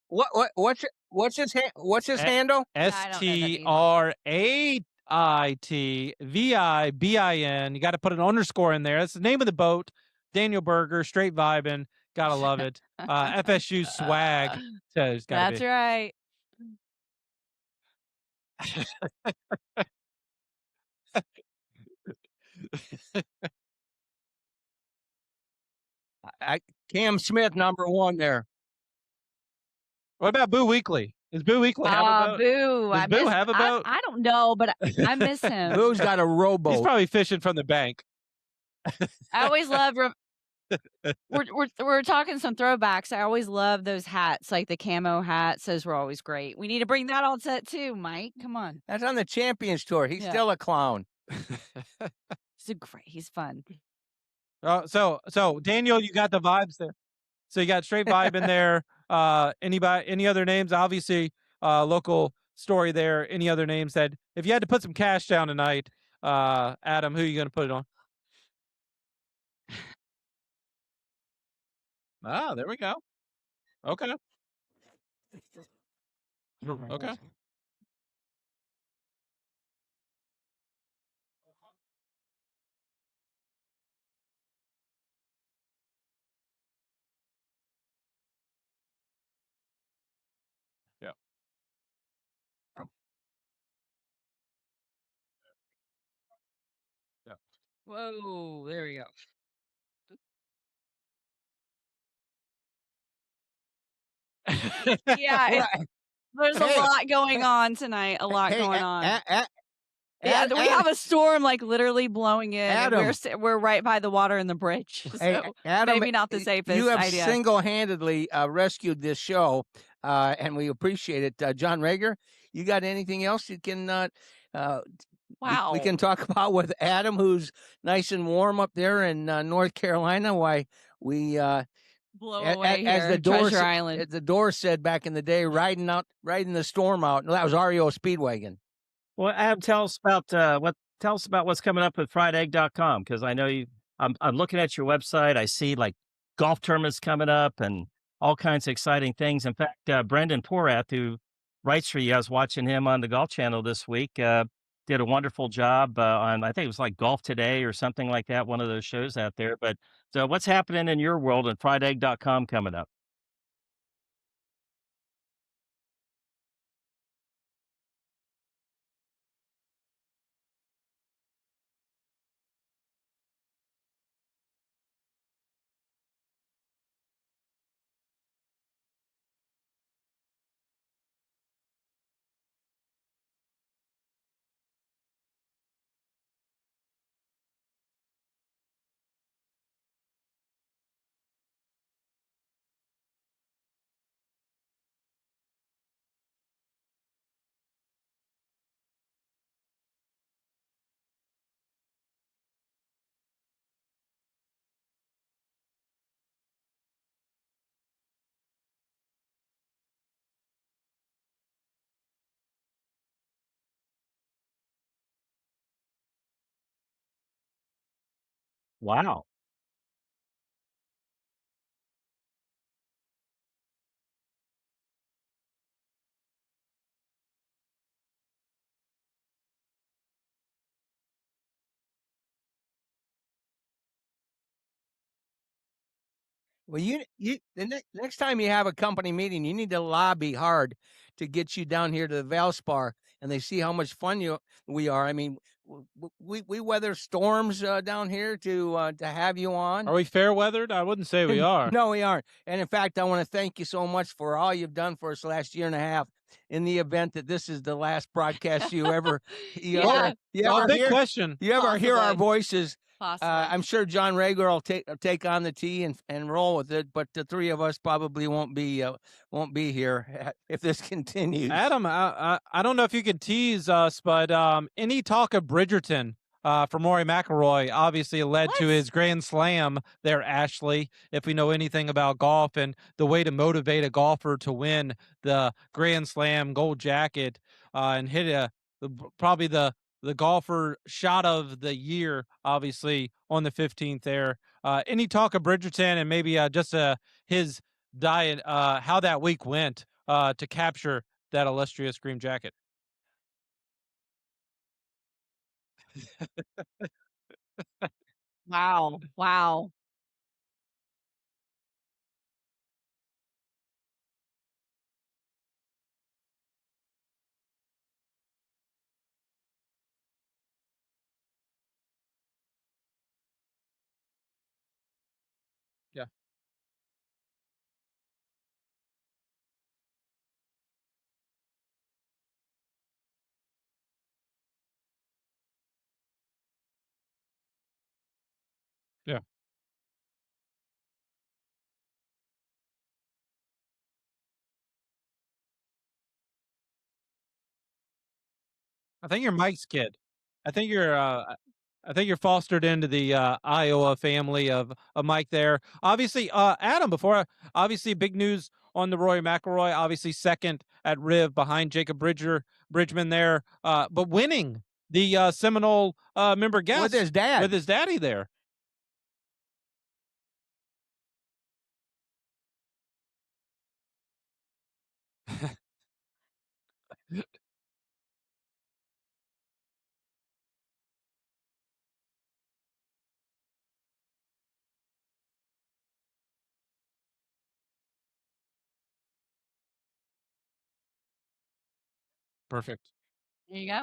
What's his handle? STRAITVIBIN. You got to put an underscore in there. That's the name of the boat. Daniel Berger, straight vibing. Gotta love it. FSU swag. That's right. Cam Smith, number 1 there. What about Boo Weekly? Does Boo Weekly have a boat? Boo. Does Boo have a boat? I don't know, but I miss him. Boo's got a rowboat. He's probably fishing from the bank. I always love. We're talking some throwbacks. I always love those hats, like the camo hats. Those were always great. We need to bring that on set too, Mike. Come on. That's on the Champions Tour. He's still a clown. He's fun. So Daniel, you got the vibes there. So you got straight vibe in there. Any other names? Obviously, local story there? Any other names that if you had to put some cash down tonight, Adam, who are you going to put it on? Ah, there we go. Okay. Okay. Yeah. Yeah. Whoa, there we go. Yeah, Right. there's a Hey, lot going on tonight. A lot hey, going on. Yeah, Ad, we have a storm like literally blowing in, and Adam. we're right by the water in the bridge, Hey, so Adam, maybe not the you safest have idea. single-handedly rescued this show, and we appreciate it. John Rager, you got anything else you can Wow. we can talk about with Adam, who's nice and warm up there in North Carolina? Why we Blow away as here, the door Treasure Island. as the door said back in the day, riding the storm out. No, that was REO Speedwagon. Well, Ab, tell us about what's coming up with friedegg.com, because I know I'm looking at your website. I see like golf tournaments coming up and all kinds of exciting things. In fact, Brendan Porath, who writes for you, I was watching him on the Golf Channel this week. Did a wonderful job on, I think it was like Golf Today or something like that, one of those shows out there. But so what's happening in your world and friedegg.com coming up? Wow. Well, you the next time you have a company meeting, you need to lobby hard to get you down here to the Valspar, and they see how much fun we are. I mean, we weather storms down here to have you on. Are we fair weathered? I wouldn't say we are. No, we aren't. And in fact, I want to thank you so much for all you've done for us the last year and a half. In the event that this is the last broadcast you ever, Yeah. Big question. you ever hear our Possibly. voices. Possibly. I'm sure John Rager will take on the tee and roll with it, but the three of us probably won't be here if this continues. Adam, I don't know if you could tease us, but any talk of Bridgerton for Rory McIlroy obviously led to his Grand Slam there, Ashley. If we know anything about golf and the way to motivate a golfer to win the Grand Slam gold jacket and hit probably the golfer shot of the year, obviously on the 15th there. Any talk of Bridgerton and maybe just his diet, how that week went to capture that illustrious green jacket? Wow. Wow. Yeah. Yeah. I think you're Mike's kid. I think you're fostered into the Iowa family of Mike there. Obviously, Adam, obviously big news on the Rory McIlroy. Obviously, second at Riv behind Jacob Bridgman there, but winning the Seminole member guest with his dad, with his daddy there. Perfect. There you go.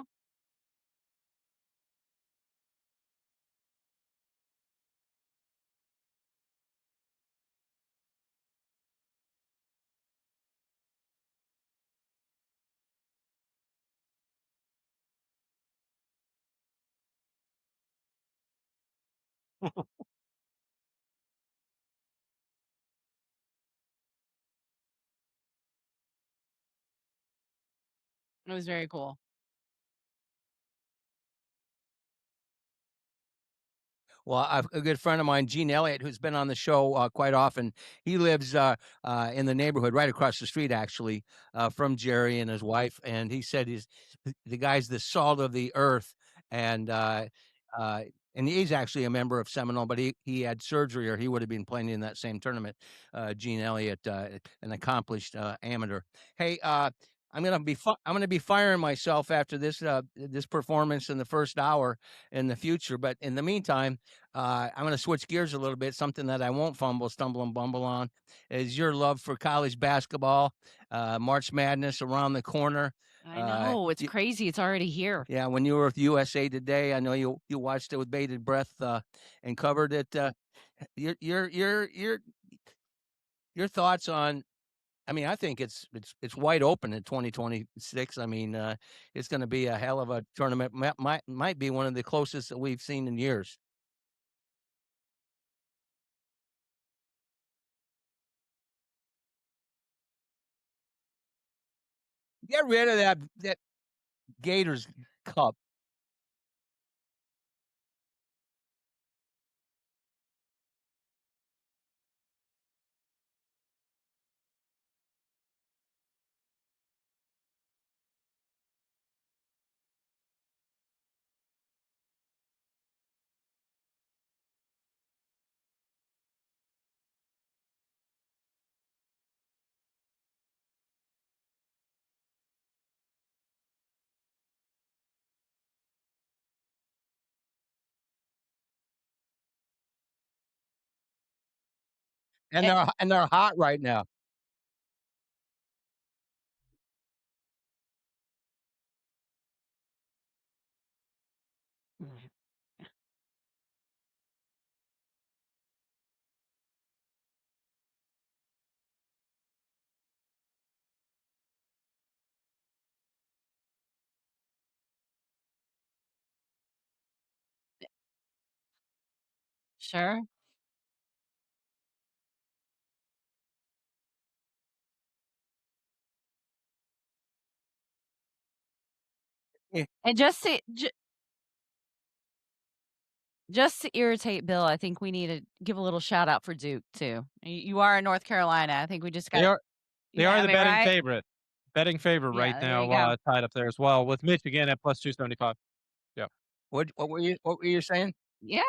It was very cool. Well, I've a good friend of mine, Gene Elliott, who's been on the show quite often. He lives in the neighborhood right across the street, actually, from Jerry and his wife. And he said the guy's the salt of the earth, and he's actually a member of Seminole, but he had surgery, or he would have been playing in that same tournament. Gene Elliott, an accomplished amateur. Hey, I'm gonna be firing myself after this performance in the first hour in the future. But in the meantime, I'm gonna switch gears a little bit. Something that I won't stumble, and bumble on is your love for college basketball. March Madness around the corner. I know it's crazy. It's already here. Yeah, when you were with USA Today, I know you watched it with bated breath and covered it. Your thoughts on? I mean, I think it's wide open in 2026. I mean, it's going to be a hell of a tournament. Might be one of the closest that we've seen in years. Get rid of that Gators cup. And they're hot right now. Sure. Yeah. And just to irritate Bill, I think we need to give a little shout out for Duke too. You are in North Carolina. I think we just got. They are I the mean, betting right? favorite. Betting favorite right Yeah, there you now, go. tied up there as well with Michigan at plus 275. Yeah. What were you saying? Yeah,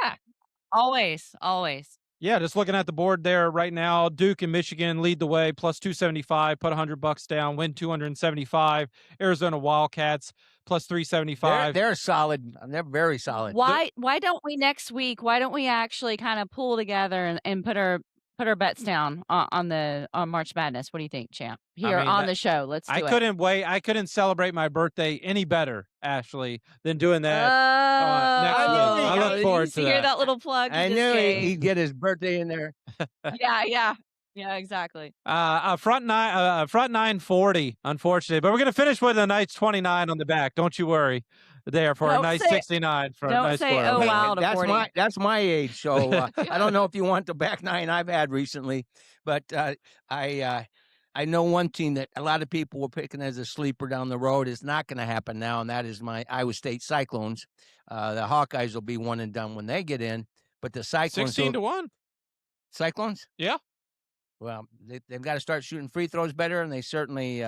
always, always. Yeah, just looking at the board there right now, Duke and Michigan lead the way, plus 275, put $100 down, win 275. Arizona Wildcats, plus 375. They're solid. They're very solid. Why don't we next week? Why don't we actually kind of pull together and put our bets down on March Madness? What do you think, champ? Here on the show. Let's do it. I couldn't wait. I couldn't celebrate my birthday any better, Ashley, than doing that next week. I look forward to that. Hear that little plug? I knew he'd get his birthday in there. Yeah, exactly. Front 940, unfortunately, but we're gonna finish with a nice 29 on the back. Don't you worry. There for a nice 69 for a nice say score. oh wow to 40. That's my age, so I don't know if you want the back nine I've had recently, but I know one team that a lot of people were picking as a sleeper down the road is not going to happen now, and that is my Iowa State Cyclones. The Hawkeyes will be one and done when they get in, but the Cyclones 16-1. Cyclones? Yeah. Well, they've got to start shooting free throws better, and they certainly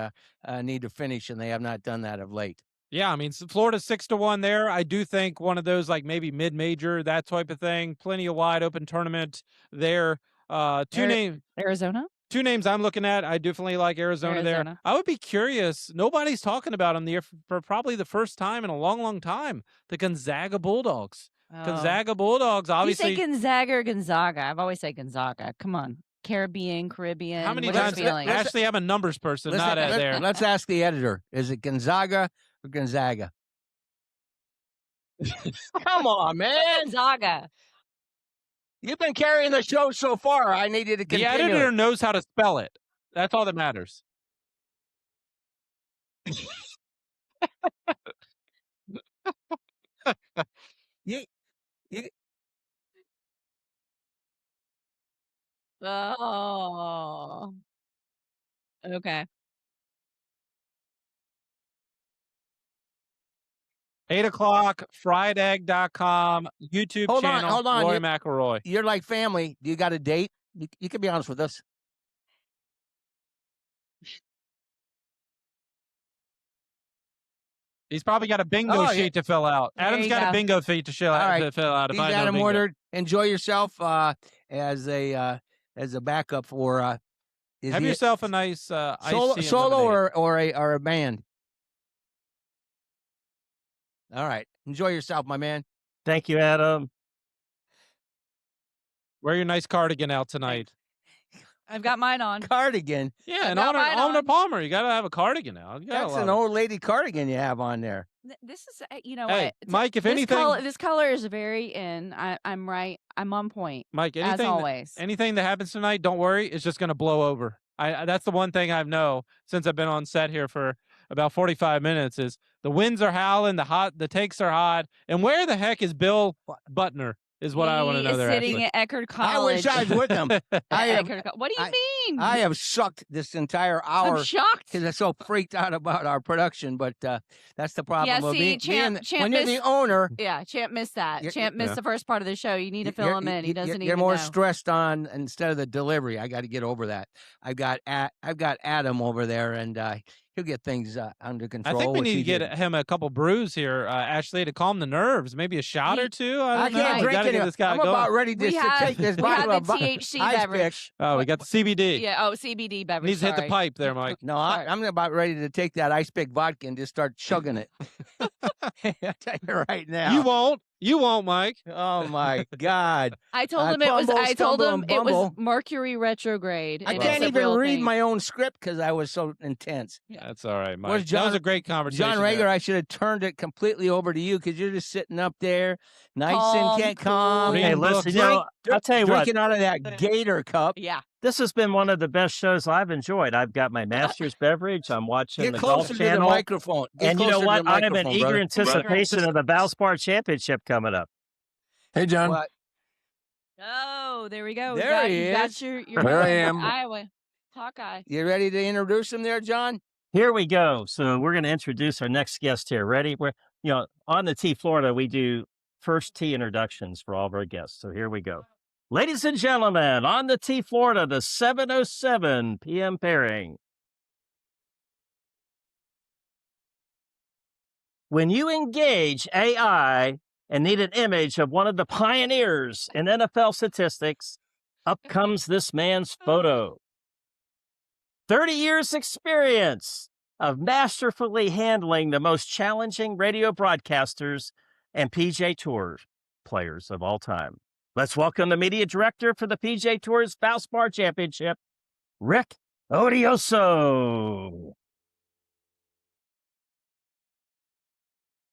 need to finish, and they have not done that of late. Yeah, I mean, Florida's 6-1 there. I do think one of those, like maybe mid-major, that type of thing. Plenty of wide open tournament there. Arizona? Two names I'm looking at. I definitely like Arizona there. I would be curious. Nobody's talking about them for probably the first time in a long, long time. The Gonzaga Bulldogs. Oh. Gonzaga Bulldogs, obviously. You say Gonzaga or Gonzaga? I've always said Gonzaga. Come on. Caribbean. How many times? Actually, I'm a numbers person, not there. Let's ask the editor. Is it Gonzaga or Gonzaga? Come on, man. Gonzaga. You've been carrying the show so far. I need you to continue. The editor knows how to spell it. That's all that matters. Oh. Okay. 8:00, friedegg.com, YouTube channel. Hold on. Roy McElroy. You're like family. Do you got a date? You can be honest with us. He's probably got a bingo sheet to fill out. Adam's got a bingo sheet to fill out. He's got him ordered. Enjoy yourself as a backup for. Have yourself a nice solo or a band. All right, enjoy yourself, my man. Thank you, Adam. Wear your nice cardigan out tonight. I've got mine on. Cardigan. Yeah, and Arnold Palmer. You got to have a cardigan out. That's an old lady cardigan you have on there. This is, you know hey, what? Mike, if anything. This color is very in. I'm right. I'm on point. Mike, as always. Anything that happens tonight, don't worry. It's just going to blow over. That's the one thing I know since I've been on set here for about 45 minutes is the winds are howling, the takes are hot. And where the heck is Bill Butner? Is what I want to know. He's there sitting at Eckerd College. I wish I was with him. What do you mean? I have sucked this entire hour. I'm shocked because I'm so freaked out about our production. But that's the problem. Yeah, see, Champ when you're the owner. Yeah, Champ missed that. Champ missed the first part of the show. You need to fill him in. He doesn't even You're more know. stressed on instead of the delivery. I got to get over that. I've got Adam over there, and he'll get things under control. I think we need to get him a couple brews here, Ashley, to calm the nerves. Maybe a shot or two. I can't drink it. I'm about ready to take this bottle of THC beverage. Oh, we got the CBD. Yeah. Oh, CBD beverage. Needs to hit the pipe there, Mike. No, I'm about ready to take that ice pick vodka and just start chugging it. I tell you right now. You won't, Mike. Oh my God! I told him it was Mercury retrograde. I can't even read my own script because I was so intense. Yeah, that's all right, Mike. That was a great conversation. John Rager, I should have turned it completely over to you because you're just sitting up there, nice and calm. Hey, listen, I'll tell you what. Drinking out of that Gator cup. Yeah. This has been one of the best shows I've enjoyed. I've got my master's beverage. I'm watching the Golf Channel. To the microphone. And you know what? I am in eager anticipation of the Valspar Championship coming up. Hey, John. What? Oh, there we go. There he is. There I am. Iowa Hawkeye. You ready to introduce him there, John? Here we go. So we're going to introduce our next guest here. Ready? We're, on the T Florida, we do first tee introductions for all of our guests. So here we go. Ladies and gentlemen, on the T Florida, the 7:07 p.m. pairing. When you engage AI and need an image of one of the pioneers in NFL statistics, up comes this man's photo. 30 years experience of masterfully handling the most challenging radio broadcasters and PJ Tour players of all time. Let's welcome the media director for the PJ Tour's Valspar Championship, Rick Odioso.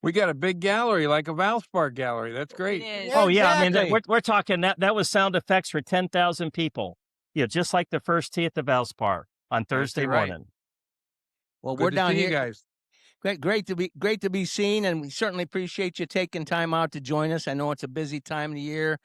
We got a big gallery, like a Valspar gallery. That's great. Oh, yeah. Exactly. I mean, we're talking that was sound effects for 10,000 people. Yeah, just like the first tee at the Valspar on Thursday morning. Well, Good we're to down see here. You guys. Great to be seen, and we certainly appreciate you taking time out to join us. I know it's a busy time of the year.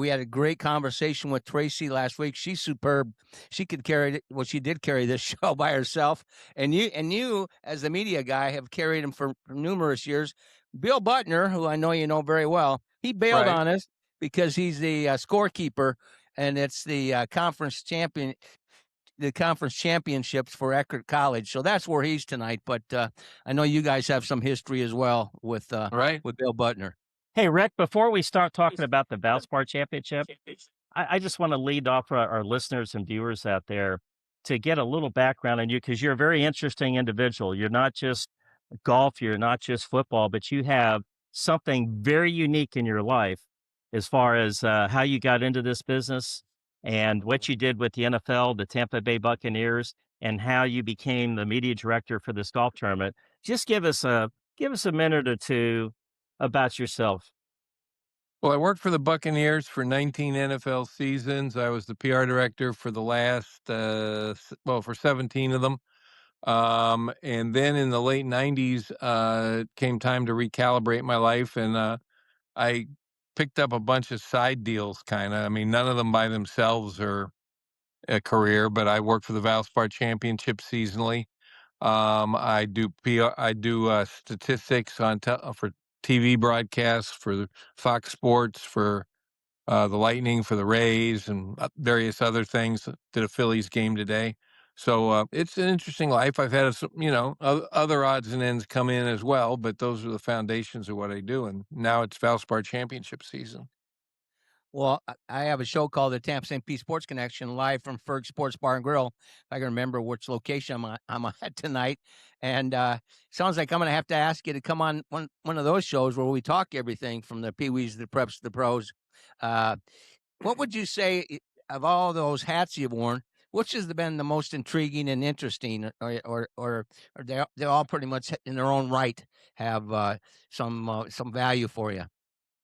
We had a great conversation with Tracy last week. She's superb. She could carry it. Well, she did carry this show by herself, and you as the media guy have carried him for numerous years. Bill Butner, who I know you know very well, he bailed on us because he's the scorekeeper, and it's the conference champion. the conference championships for Eckerd College. So that's where he's tonight. But I know you guys have some history as well with Bill Butner. Hey, Rick, before we start talking about the Valspar Championship, I just want to lead off our listeners and viewers out there to get a little background on you because you're a very interesting individual. You're not just golf, you're not just football, but you have something very unique in your life as far as how you got into this business and what you did with the NFL, the Tampa Bay Buccaneers, and how you became the media director for this golf tournament. Just give us a minute or two about yourself. Well, I worked for the Buccaneers for 19 NFL seasons. I was the PR director for the last, for 17 of them. And then in the late 90s, came time to recalibrate my life. And I picked up a bunch of side deals, kind of. I mean, none of them by themselves are a career, but I worked for the Valspar Championship seasonally. I do PR, I do statistics for TV broadcasts for Fox Sports, for the Lightning, for the Rays, and various other things. Did a Phillies game today. So it's an interesting life. I've had, other odds and ends come in as well, but those are the foundations of what I do. And now it's Valspar Championship season. Well, I have a show called the Tampa St. Pete Sports Connection live from Ferg Sports Bar and Grill. If I can remember which location I'm at tonight. And sounds like I'm going to have to ask you to come on one of those shows where we talk everything from the Pee-wees, the preps, the pros. What would you say of all those hats you've worn, which has been the most intriguing and interesting, or they all pretty much in their own right have some value for you?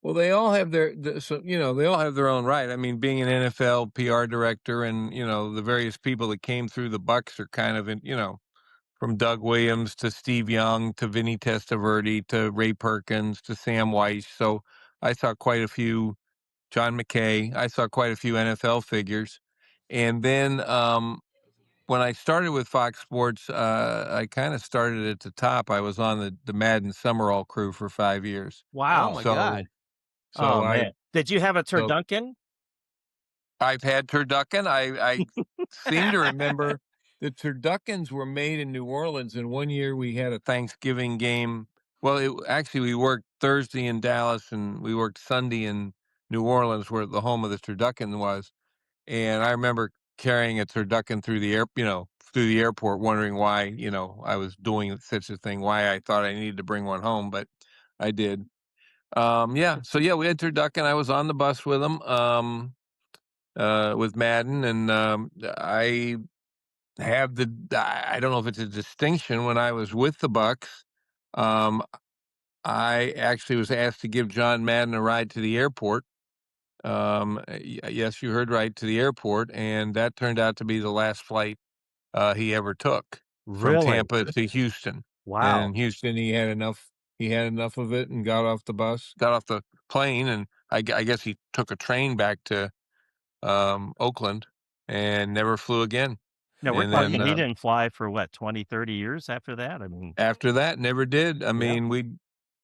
Well, they all have they all have their own right. I mean, being an NFL PR director and, the various people that came through the Bucks are kind of from Doug Williams to Steve Young to Vinny Testaverde to Ray Perkins to Sam Weiss. So I saw quite a few, John McKay. I saw quite a few NFL figures. And then when I started with Fox Sports, I kind of started at the top. I was on the Madden Summerall crew for 5 years. Oh my God. So man. Did you have a so turducken? I've had turducken. I seem to remember the turduckens were made in New Orleans, and one year we had a Thanksgiving game. Well, actually, we worked Thursday in Dallas, and we worked Sunday in New Orleans, where the home of the turducken was. And I remember carrying a turducken through through the airport, wondering why, I was doing such a thing, why I thought I needed to bring one home, but I did. Yeah. So yeah, we had turducken. I was on the bus with him, with Madden, and I I don't know if it's a distinction. When I was with the Bucks, um, I actually was asked to give John Madden a ride to the airport. Yes, you heard right, to the airport, and that turned out to be the last flight he ever took from Really? Tampa to Houston. Wow. And Houston, he had enough. He had enough of it, and got off the plane, and I guess he took a train back to Oakland, and never flew again. No, we're And talking then he didn't fly for what, 20, 30 years after that? I mean, after that, never did. I yeah. mean,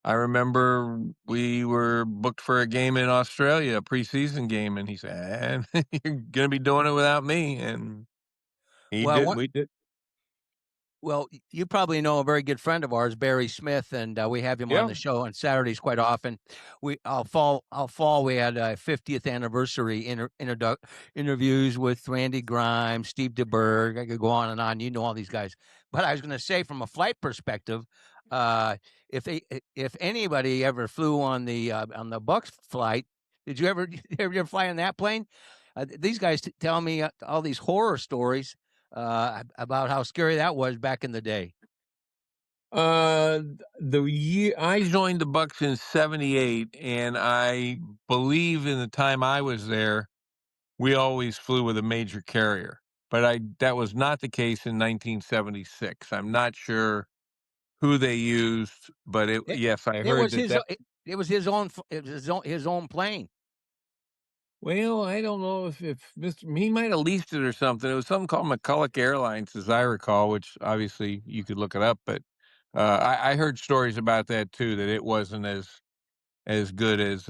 I remember we were booked for a game in Australia, a preseason game, and he said, "You're gonna be doing it without me," and he Well, did. what We did. Well, you probably know a very good friend of ours, Barry Smith, and we have him on Yeah. the show on Saturdays quite often. All fall, we had 50th anniversary interviews with Randy Grimes, Steve DeBerg. I could go on and on. You know all these guys. But I was going to say, from a flight perspective, if anybody ever flew on the Bucks flight, did you ever fly on that plane? These guys tell me all these horror stories about how scary that was back in the day. The year I joined the Bucks in '78, and I believe in the time I was there, we always flew with a major carrier. But that was not the case in 1976. I'm not sure who they used, but It, yes, I it heard was that. his. It was his own. It was his own plane. Well, I don't know if he might have leased it or something. It was something called McCulloch Airlines, as I recall, which obviously you could look it up. But I heard stories about that too, that it wasn't as good as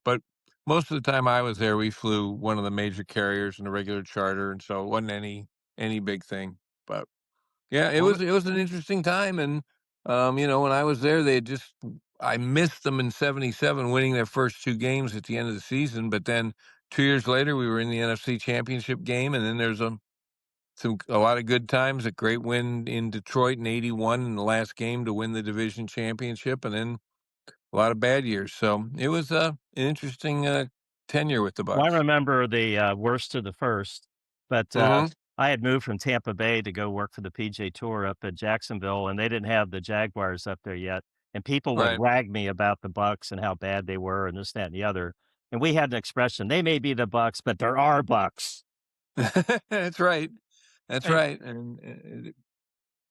But most of the time I was there, we flew one of the major carriers in a regular charter, and so it wasn't any any big thing. But yeah, it Well, was an interesting time, and when I was there, I missed them in '77 winning their first 2 games at the end of the season, but then 2 years later we were in the NFC Championship game, and then there's a lot of good times, a great win in Detroit in '81 in the last game to win the division championship, and then a lot of bad years. So it was an interesting tenure with the Well, I Bucks. remember the worst of the first, but Hmm. I had moved from Tampa Bay to go work for the PJ Tour up at Jacksonville, and they didn't have the Jaguars up there yet. And people would Right. rag me about the Bucks and how bad they were, and this, that, and the other. And we had an expression: "They may be the Bucks, but there are Bucks." That's right. That's And right. And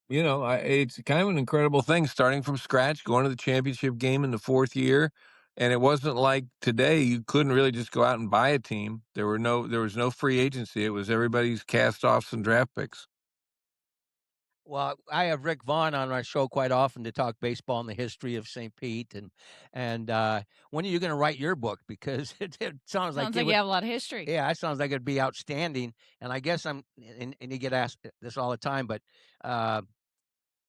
it's kind of an incredible thing starting from scratch, going to the championship game in the fourth year. And it wasn't like today, you couldn't really just go out and buy a team. There was no free agency. It was everybody's cast offs and draft picks. Well, I have Rick Vaughn on our show quite often to talk baseball and the history of St. Pete, and when are you going to write your book? Because it sounds like Sounds it like you would. have a lot of history. Yeah, it sounds like it'd be outstanding. And I guess and you get asked this all the time, but uh,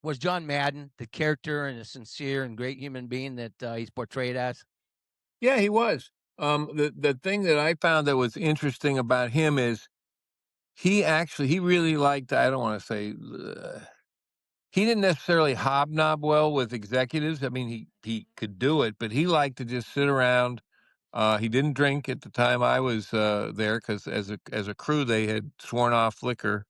was John Madden the character and a sincere and great human being that he's portrayed as? Yeah, he was. The thing that I found that was interesting about him is he really liked, I don't want to say, he didn't necessarily hobnob well with executives. I mean, he could do it, but he liked to just sit around. He didn't drink at the time I was there because as a crew they had sworn off liquor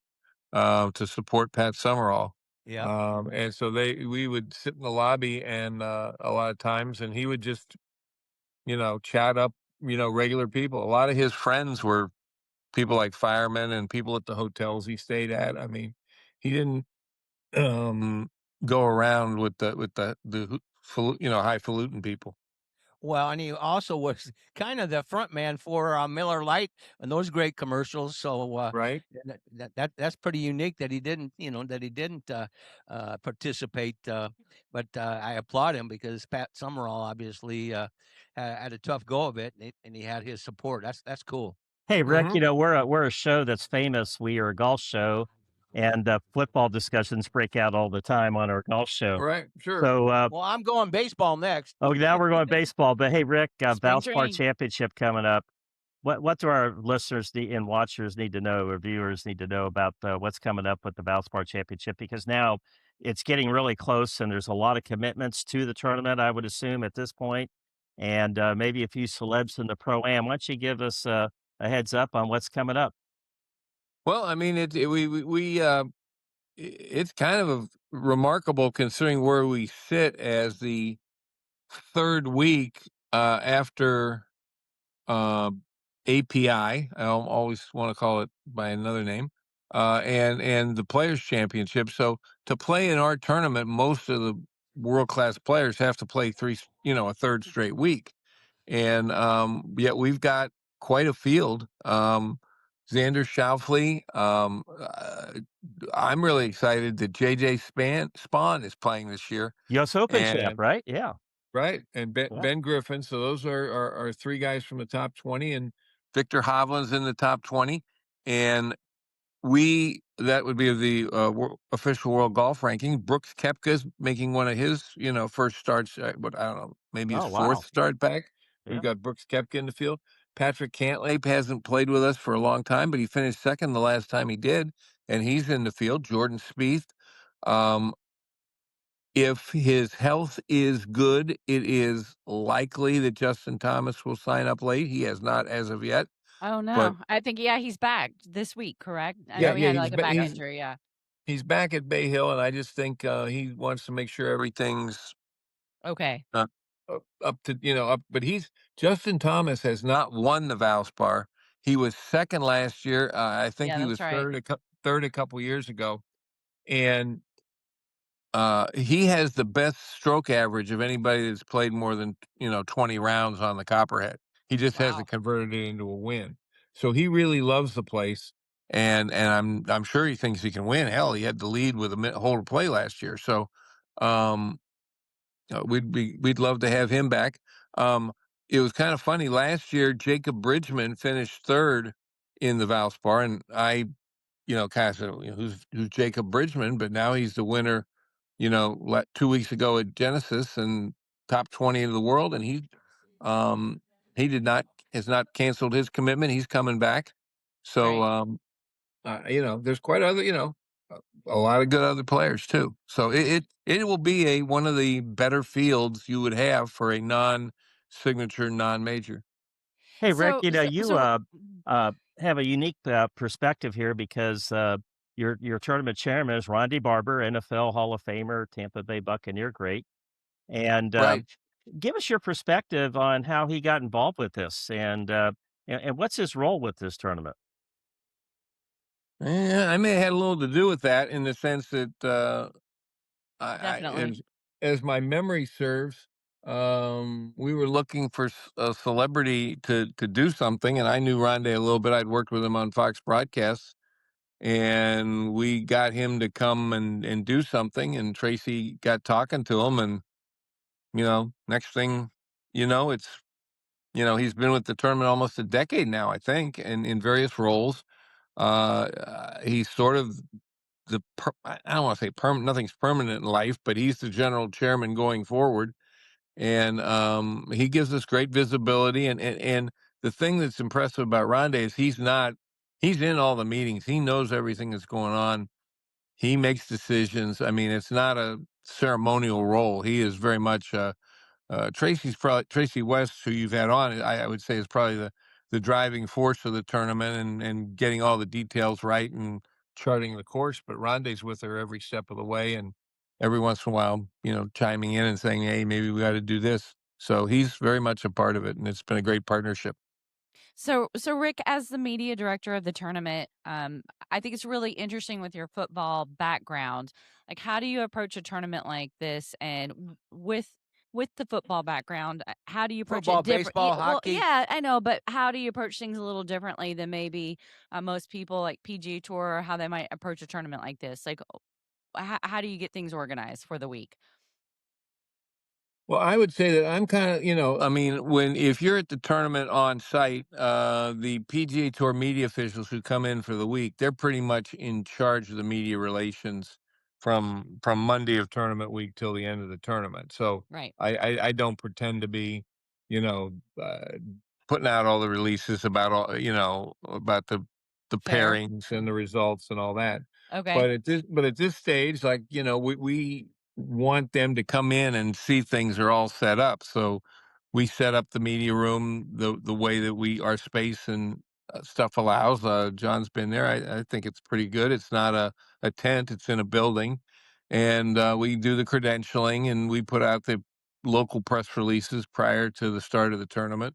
to support Pat Summerall. Yeah. And so we would sit in the lobby and a lot of times, and he would just chat up regular people. A lot of his friends were people like firemen and people at the hotels he stayed at. I mean, he didn't um, go around with the highfalutin people. Well, and he also was kind of the front man for Miller Lite and those great commercials. So Right. that's pretty unique that he didn't, participate. But I applaud him because Pat Summerall obviously had a tough go of it, and he had his support. That's cool. Hey, Rick, Hmm. we're a show that's famous. We are a golf show, and football discussions break out all the time on our golf show. Right. Sure. So, Well, I'm going baseball next. oh, now we're going baseball. But hey, Rick, Spring Valspar training. Championship coming up. What do our listeners and watchers need to know, or viewers need to know about what's coming up with the Valspar Championship? Because now it's getting really close, and there's a lot of commitments to the tournament, I would assume, at this point, and maybe a few celebs in the pro-am. Why don't you give us a heads up on what's coming up? Well, I mean, it's kind of remarkable considering where we sit as the third week after uh, API. I always want to call it by another name, and the Players Championship. So to play in our tournament, most of the world class players have to play a third straight week, and yet we've got quite a field. Xander Schauffele. I'm really excited that JJ Spawn is playing this year, U.S. Open champ, and right? Yeah. right, and Yeah. Ben Griffin. So those are three guys from the top 20, and Victor Hovland's in the top 20, and that would be the official world golf ranking. Brooks Koepka's making one of his first starts. But I don't know, maybe his Oh, fourth wow. start back. We've Yeah. got Brooks Koepka in the field. Patrick Cantlay hasn't played with us for a long time, but he finished second the last time he did, and he's in the field. Jordan Spieth. Um, if his health is good, it is likely that Justin Thomas will sign up late. He has not as of yet, Oh but no. I think he's back this week, correct? I yeah, know he yeah, had like a back injury, yeah. he's back at Bay Hill, and I just think he wants to make sure everything's Okay. uh, up to up. But Justin Thomas has not won the Valspar. He was second last year. I think Yeah, he was that's right. third a couple years ago, and he has the best stroke average of anybody that's played more than 20 rounds on the Copperhead. He just hasn't Wow. converted it into a win. So he really loves the place, and I'm sure he thinks he can win. Hell, he had the lead with a hole to play last year. So um, we'd love to have him back. Um, it was kind of funny last year. Jacob Bridgman finished third in the Valspar, and I kind of who's Jacob Bridgman, but now he's the winner, 2 weeks ago at Genesis and top 20 in the world, and um, he has not canceled his commitment. He's coming back. So, Right. there's quite other, a lot of good other players too. So it will be one of the better fields you would have for a non-signature, non-major. Hey, Rick, So so, you so have a unique perspective here because your tournament chairman is Ronde Barber, NFL Hall of Famer, Tampa Bay Buccaneer great. And Right. give us your perspective on how he got involved with this and what's his role with this tournament. Yeah, I may have had a little to do with that in the sense that I definitely. as my memory serves, we were looking for a celebrity to do something, and I knew Rondé a little bit. I'd worked with him on Fox broadcasts, and we got him to come and do something. And Tracy got talking to him, and next thing it's he's been with the tournament almost a decade now, I think, and in various roles. He's sort of I don't want to say permanent. Nothing's permanent in life, but he's the general chairman going forward, and he gives us great visibility. And the thing that's impressive about Rondé is he's in all the meetings. He knows everything that's going on. He makes decisions. I mean, it's not a ceremonial role. He is very much Tracy West, who you've had on. I would say is probably the driving force of the tournament and getting all the details right and charting the course. But Rondé's with her every step of the way, and every once in a while, chiming in and saying, "Hey, maybe we got to do this." So he's very much a part of it, and it's been a great partnership. So Rick, as the media director of the tournament, I think it's really interesting with your football background. Like, how do you approach a tournament like this, and with the football background, how do you approach Football, it different? baseball, Well, hockey. yeah, I know, but how do you approach things a little differently than maybe most people like PGA Tour, or how they might approach a tournament like this? Like, how do you get things organized for the week? Well, I would say that I'm kind of, I mean, if you're at the tournament on site, the PGA Tour media officials who come in for the week, they're pretty much in charge of the media relations from Monday of tournament week till the end of the tournament. So Right. I don't pretend to be, you know, uh, putting out all the releases about about the Fair. pairings and the results and all that. Okay. But at this stage, like, we want them to come in and see things are all set up. So we set up the media room the way that our space and stuff allows. John's been there. I think it's pretty good. It's not a tent. It's in a building, and we do the credentialing and we put out the local press releases prior to the start of the tournament.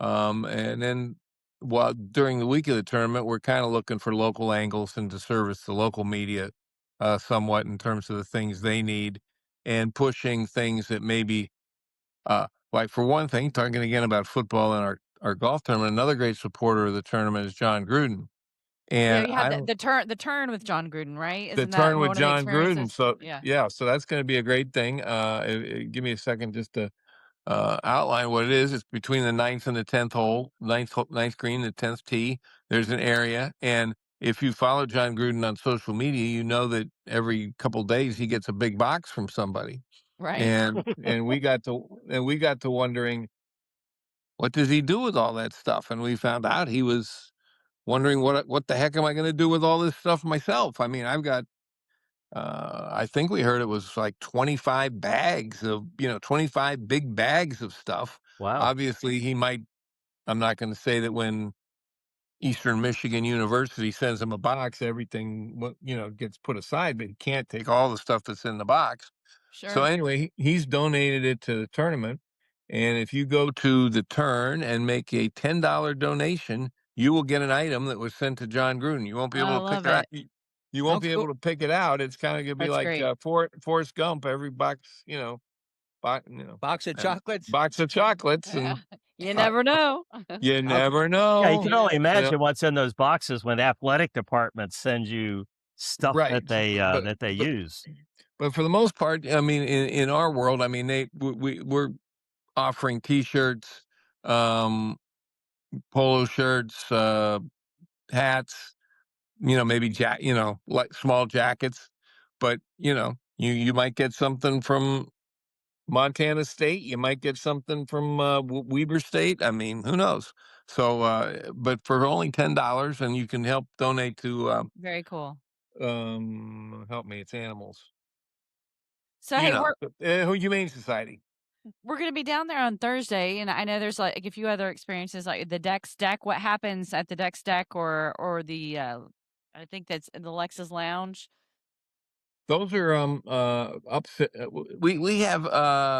And then while during the week of the tournament, we're kind of looking for local angles and to service the local media somewhat in terms of the things they need and pushing things that maybe, like for one thing, talking again about football and our golf tournament, another great supporter of the tournament is John Gruden. Yeah, And you had the turn with John Gruden, right? the Isn't that turn with one of the John Gruden. experiences? So, Yeah. yeah, so that's going to be a great thing. Give me a second just to outline what it is. It's between the ninth and the 10th hole, ninth green, the 10th tee. There's an area. And if you follow John Gruden on social media, you know that every couple days he gets a big box from somebody. Right. And we got to wondering, what does he do with all that stuff? And we found out he was wondering, what the heck am I going to do with all this stuff myself? I mean, I've got I think we heard it was like 25 bags of, 25 big bags of stuff. Wow. Obviously, I'm not going to say that when Eastern Michigan University sends him a box, everything, gets put aside, but he can't take all the stuff that's in the box. So Sure. anyway, he's donated it to the tournament. And if you go to the turn and make a $10 donation, you will get an item that was sent to John Gruden. You won't be I able to pick love it out. it. You won't Oh, be cool. able to pick it out. It's kind of going to be That's like great. Forrest Gump, every box, Box of and chocolates. box of chocolates. Yeah. And You uh, never know. you How c- never Yeah, you can know. only Yeah. imagine what's in those boxes when athletic departments send you stuff Right. But, that they but, use. but for the most part, I mean, in our world, I mean, we're offering T-shirts, um, polo shirts, hats, maybe like small jackets, but you might get something from Montana State. You might get something from Weber State. I mean, who knows? So, but for only $10, and you can help donate to Very cool. help me, it's animals. So hey, Humane Society. we're going to be down there on Thursday, and I know there's like a few other experiences, like the Deck's Deck. What happens at the Deck's Deck, or the I think that's the Lexus Lounge. Those are upset. We have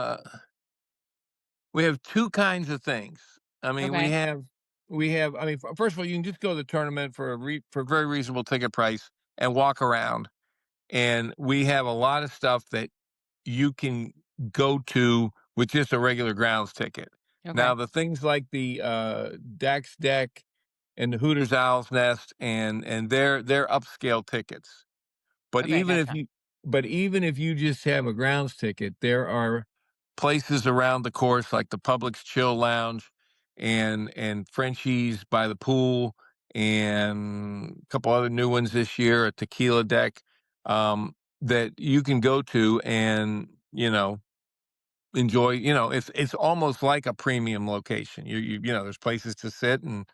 two kinds of things. I mean, Okay. I mean, first of all, you can just go to the tournament for a very reasonable ticket price and walk around. And we have a lot of stuff that you can go to with just a regular grounds ticket. Okay. Now, the things like the Dax Deck and the Hooters Owl's Nest and they're upscale tickets. But Okay, even if you just have a grounds ticket, there are places around the course like the Publix Chill Lounge and Frenchie's by the pool and a couple other new ones this year, a Tequila Deck, that you can go to and enjoy. It's almost like a premium location. There's places to sit and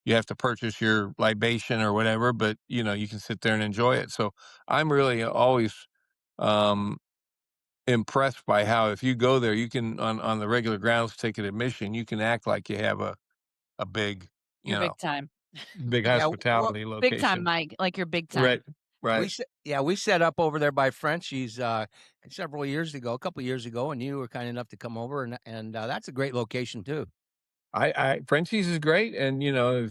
you have to purchase your libation or whatever, but you can sit there and enjoy it. So I'm really always impressed by how if you go there, you can on the regular grounds ticket admission, you can act like you have a big, you're big time. big Yeah, hospitality location. Big time, Mike. Like you're big time. Right. Right. We set up over there by Frenchie's a couple years ago, and you were kind enough to come over, and that's a great location too. Frenchie's is great, and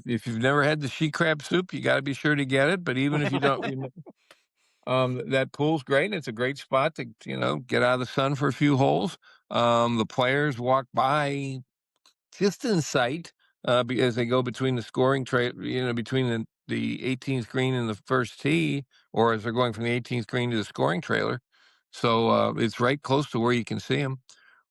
if you've never had the she crab soup, you got to be sure to get it. But even if you don't, that pool's great, and it's a great spot to get out of the sun for a few holes. The players walk by just in sight as they go between the scoring between the 18th green and the first tee, or as they're going from the 18th green to the scoring trailer. So it's right close to where you can see them.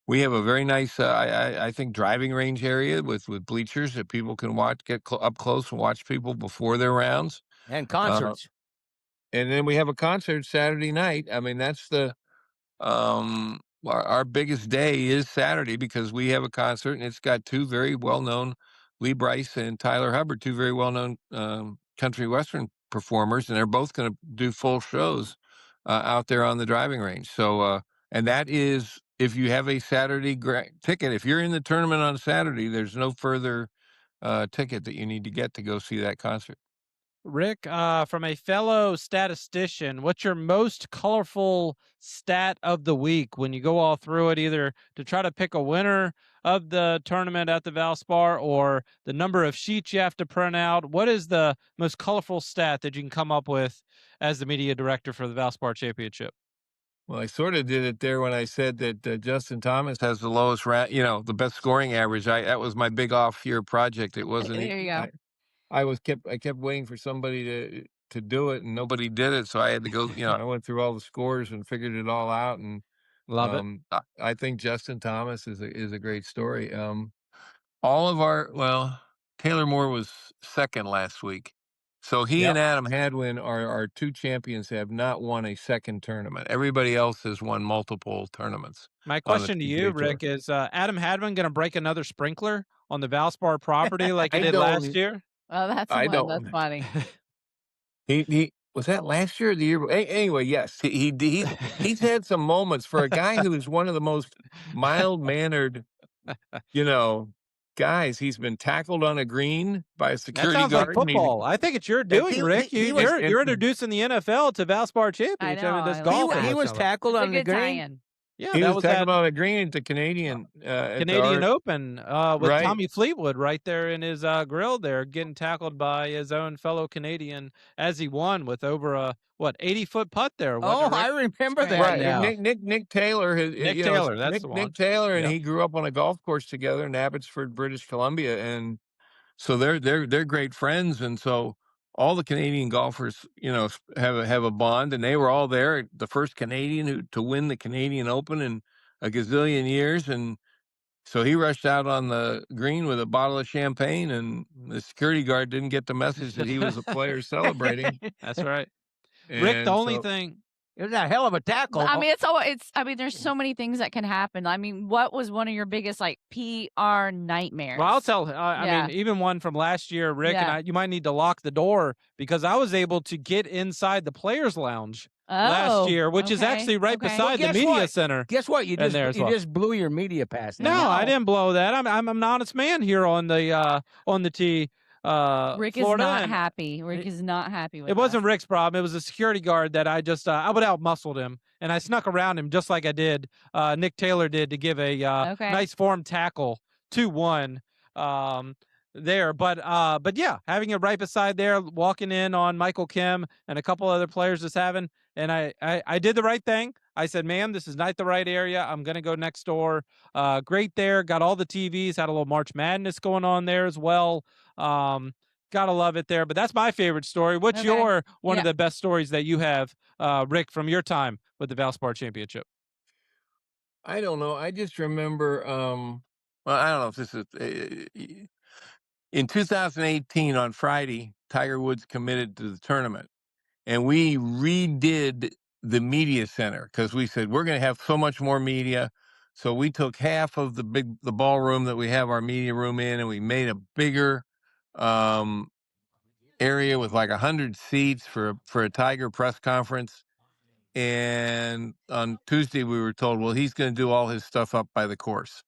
We have a very nice, I think, driving range area with bleachers that people can get up close and watch people before their rounds. And concerts. And then we have a concert Saturday night. I mean, that's our biggest day is Saturday because we have a concert, and it's got two very well-known, Lee Brice and Tyler Hubbard, two very well-known country western performers, and they're both going to do full shows out there on the driving range. So, and that is, if you have a Saturday ticket, if you're in the tournament on Saturday, there's no further ticket that you need to get to go see that concert. Rick, from a fellow statistician, what's your most colorful stat of the week when you go all through it, either to try to pick a winner of the tournament at the Valspar or the number of sheets you have to print out? What is the most colorful stat that you can come up with as the media director for the Valspar Championship? Well, I sort of did it there when I said that Justin Thomas has the lowest the best scoring average. That was my big off-year project. It wasn't. There you go. I kept waiting for somebody to do it, and nobody did it. So I had to go. I went through all the scores and figured it all out. And Love it. I think Justin Thomas is a great story. Taylor Moore was second last week. So he and Adam Hadwin are our two champions, have not won a second tournament. Everybody else has won multiple tournaments. My question to you, Rick, is Adam Hadwin going to break another sprinkler on the Valspar property like he did last year? Oh, that's funny. He was that last year or the year? Anyway, yes, he's had some moments for a guy who is one of the most mild-mannered, guys. He's been tackled on a green by a security guard. That sounds like football. I think it's your doing, Rick. You're introducing the NFL to Valspar Championship. I know, He was tackled on the green. Yeah, he was tackled on a green at the Canadian Open with Tommy Fleetwood right there in his grill there, getting tackled by his own fellow Canadian as he won with over a 80-foot putt there. I remember that. Right, now. Nick Taylor. That's the one. Nick Taylor, and he grew up on a golf course together in Abbotsford, British Columbia, and so they're great friends, and so all the Canadian golfers, have a bond, and they were all there. The first Canadian to win the Canadian Open in a gazillion years, and so he rushed out on the green with a bottle of champagne, and the security guard didn't get the message that he was a player celebrating. That's right. And Rick, the only so, thing. It was a hell of a tackle. I mean, I mean, there's so many things that can happen. I mean, what was one of your biggest like PR nightmares? Well, I'll tell. Yeah. I mean, even one from last year, Rick and Yeah. I. You might need to lock the door because I was able to get inside the players' lounge last year, which is actually right okay. beside Well, the guess media what? center. Guess what? You in there as just you well. just blew your media pass. No, now. I didn't blow that. I'm an honest man here on the tee. Rick Florida, is not and happy. Rick is not happy with it wasn't us. Rick's problem. It was a security guard that I just I would out muscled him, and I snuck around him just like I did. Nick Taylor did to give a Okay. nice form tackle 2-1 there. But yeah, having it right beside there, walking in on Michael Kim and a couple other players just having, and I did the right thing. I said, ma'am, this is not the right area. I'm going to go next door. Great there. Got all the TVs, had a little March Madness going on there as well. Gotta love it there. But that's my favorite story. What's Okay. your one of Yeah. the best stories that you have, Rick, from your time with the Valspar Championship? I don't know. I just remember, well, I don't know if this is, in 2018 on Friday, Tiger Woods committed to the tournament. And we redid the media center because we said we're going to have so much more media. So we took half of the ballroom that we have our media room in, and we made a bigger area with like 100 seats for a Tiger press conference. And on Tuesday, we were told, well, he's going to do all his stuff up by the course,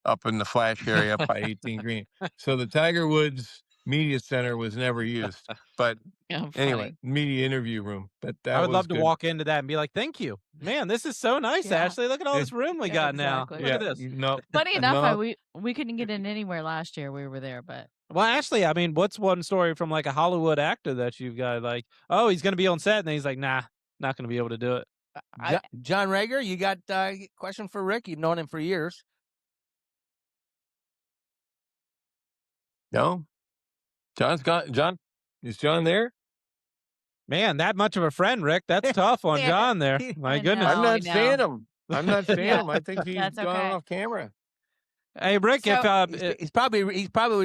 up in the flash area, up by 18 green. So the Tiger Woods Media Center was never used. But Oh, anyway, funny. media interview room. But that I would was love to good. walk into that and be like, thank you. Man, this is so nice, Yeah. Ashley. Look at all this room we got Exactly. now. Look at this. No, Funny enough, no. we couldn't get in anywhere last year. We were there, but Well, Ashley, I mean, what's one story from like a Hollywood actor that you've got like, oh, he's going to be on set, and then he's like, nah, not going to be able to do it. John Rager, you got a question for Rick? You've known him for years. No. John's gone. John, is John there? Man, that much of a friend, Rick. That's tough on Yeah. John there. My I goodness. know. I'm not no. seeing him. I'm not seeing Yeah. him. I think he's That's gone okay. off camera. Hey, Rick, So- if He's probably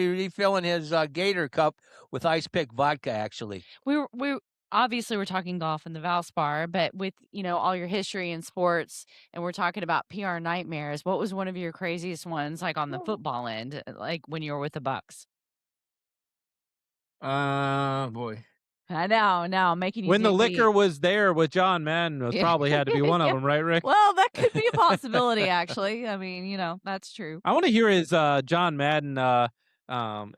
refilling his Gator cup with ice pick vodka. Actually, we obviously we're talking golf in the Valspar, but with all your history in sports, and we're talking about PR nightmares. What was one of your craziest ones, like on the football end, like when you were with the Bucks? Boy. I know, now I'm making you when the dig liquor deep. was there with John Madden, it was Yeah. probably had to be one of them, right, Rick? Well, that could be a possibility, actually. I mean, that's true. I want to hear his John Madden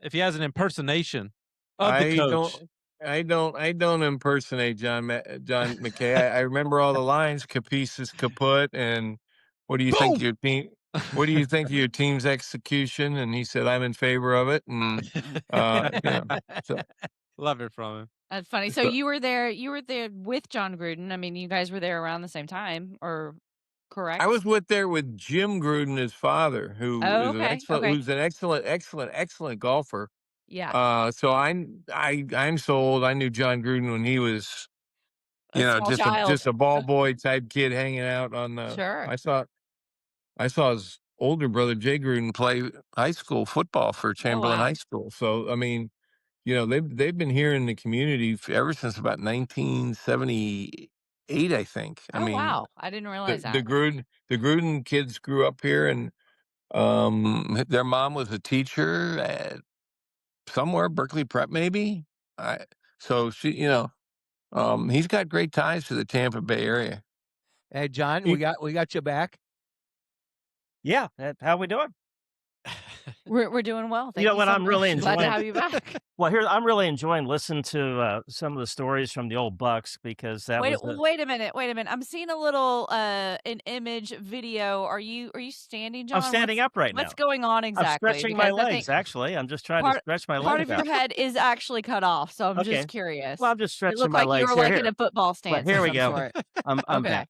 if he has an impersonation of the coach. I don't impersonate John McKay. I remember all the lines, capices kaput, and what do you think of your team? What do you think of your team's execution? And he said, I'm in favor of it. And so Love it from him. That's funny. So you were there with John Gruden. I mean, you guys were there around the same time, or correct? I was there with Jim Gruden, his father, who Oh, is an okay, excellent, okay. who's an excellent golfer. Yeah. So I'm so old. I knew John Gruden when he was, A small child. just a ball boy type kid hanging out on the. Sure. I saw his older brother Jay Gruden play high school football for Chamberlain wow. High School. So I mean, they've been here in the community ever since about 1978, I think. I mean, wow. I didn't realize the that. Gruden kids grew up here, and their mom was a teacher at somewhere, Berkeley Prep, maybe. So she, he's got great ties to the Tampa Bay area. hey John, we got you back. Yeah, how we doing? We're doing well. Thank You know you what so I'm really much. Glad to enjoying? have you back. Well, I'm really enjoying listening to some of the stories from the old Bucks because that Wait was a minute. I'm seeing a little an image video. Are you standing, John? I'm standing up right now. What's going on exactly? I'm stretching my Because I legs. think Actually, I'm just trying to stretch my part legs of out. your head is actually cut off, so I'm Okay. just curious. Well, I'm just It stretching looked my like legs. you were like here. in a football stance. here of we some go. sort. I'm Okay. back.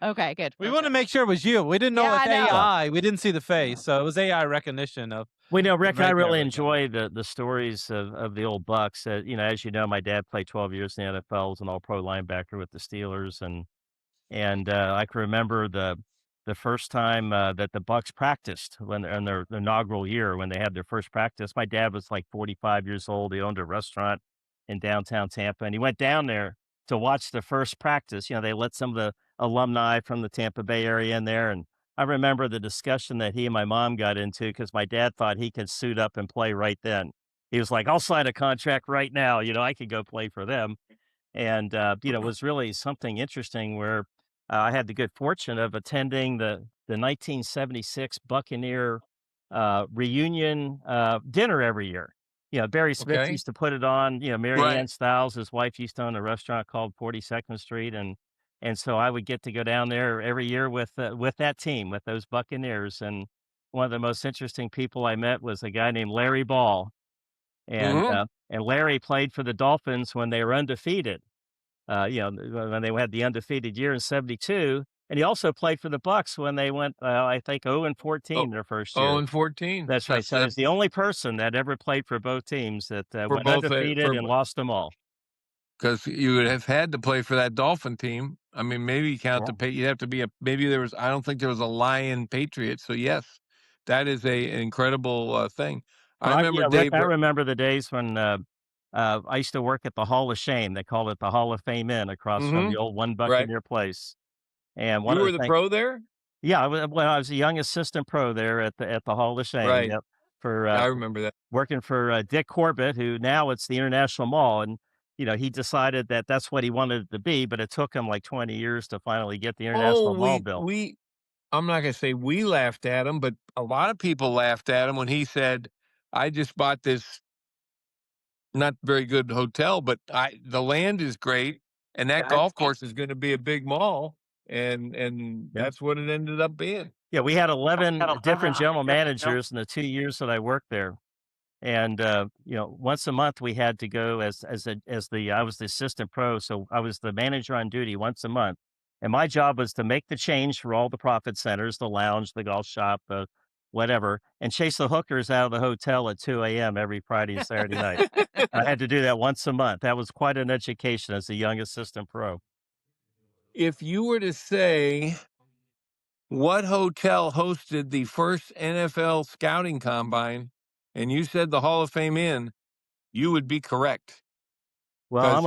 Okay, good. We want to make sure it was you. We didn't know Yeah, it's I know. AI. We didn't see the face, so it was AI recognition of. We know, Rick, Right I there, really Rick. enjoy the stories of the old Bucks. As you know, my dad played 12 years in the NFL, was an all-pro linebacker with the Steelers, and I can remember the the first time that the Bucks practiced when in their inaugural year when they had their first practice. My dad was like 45 years old. He owned a restaurant in downtown Tampa, and he went down there to watch the first practice. They let some of the alumni from the Tampa Bay area in there, and I remember the discussion that he and my mom got into because my dad thought he could suit up and play right then. He was like, "I'll sign a contract right now. I could go play for them." And, it was really something interesting where I had the good fortune of attending the 1976 Buccaneer reunion dinner every year. Barry Smith Okay. used to put it on. Mary Right. Ann Stiles, his wife, used to own a restaurant called 42nd Street, and so I would get to go down there every year with that team, with those Buccaneers. And one of the most interesting people I met was a guy named Larry Ball, and Mhm. and Larry played for the Dolphins when they were undefeated. When they had the undefeated year in '72, and he also played for the Bucks when they went, I think 0-14 Oh, their first oh, year. and 14. That's right. So he's the only person that ever played for both teams that For went both undefeated and lost them all. because you would have had to play for that Dolphin team. I mean, maybe you count the Well, pay. You'd have to be maybe there was. I don't think there was a Lion Patriot. So yes, that is an incredible thing. I remember Rick, Dave. I remember the days when I used to work at the Hall of Shame. They called it the Hall of Fame Inn across from Mm-hmm. the old One Right. Buccaneer place. And one You of were the the things, pro there. yeah, I was a young assistant pro there at the Hall of Shame. Right. Yep, for I remember that. working for Dick Corbett, who now it's the International Mall, and he decided that that's what he wanted it to be, but it took him like 20 years to finally get the International Oh, Mall we built. we. I'm not going to say we laughed at him, but a lot of people laughed at him when he said, "I just bought this not very good hotel, but the land is great, and that golf course is going to be a big mall," and Yeah, that's what it ended up being. yeah, we had 11 different general managers in the 2 years that I worked there. And once a month we had to go as the I was the assistant pro, so I was the manager on duty once a month, and my job was to make the change for all the profit centers, the lounge, the golf shop, whatever, and chase the hookers out of the hotel at 2 a.m. every Friday and Saturday night. I had to do that once a month. That was quite an education as a young assistant pro. If you were to say what hotel hosted the first NFL scouting combine, and you said the Hall of Fame Inn, you would be correct Well, because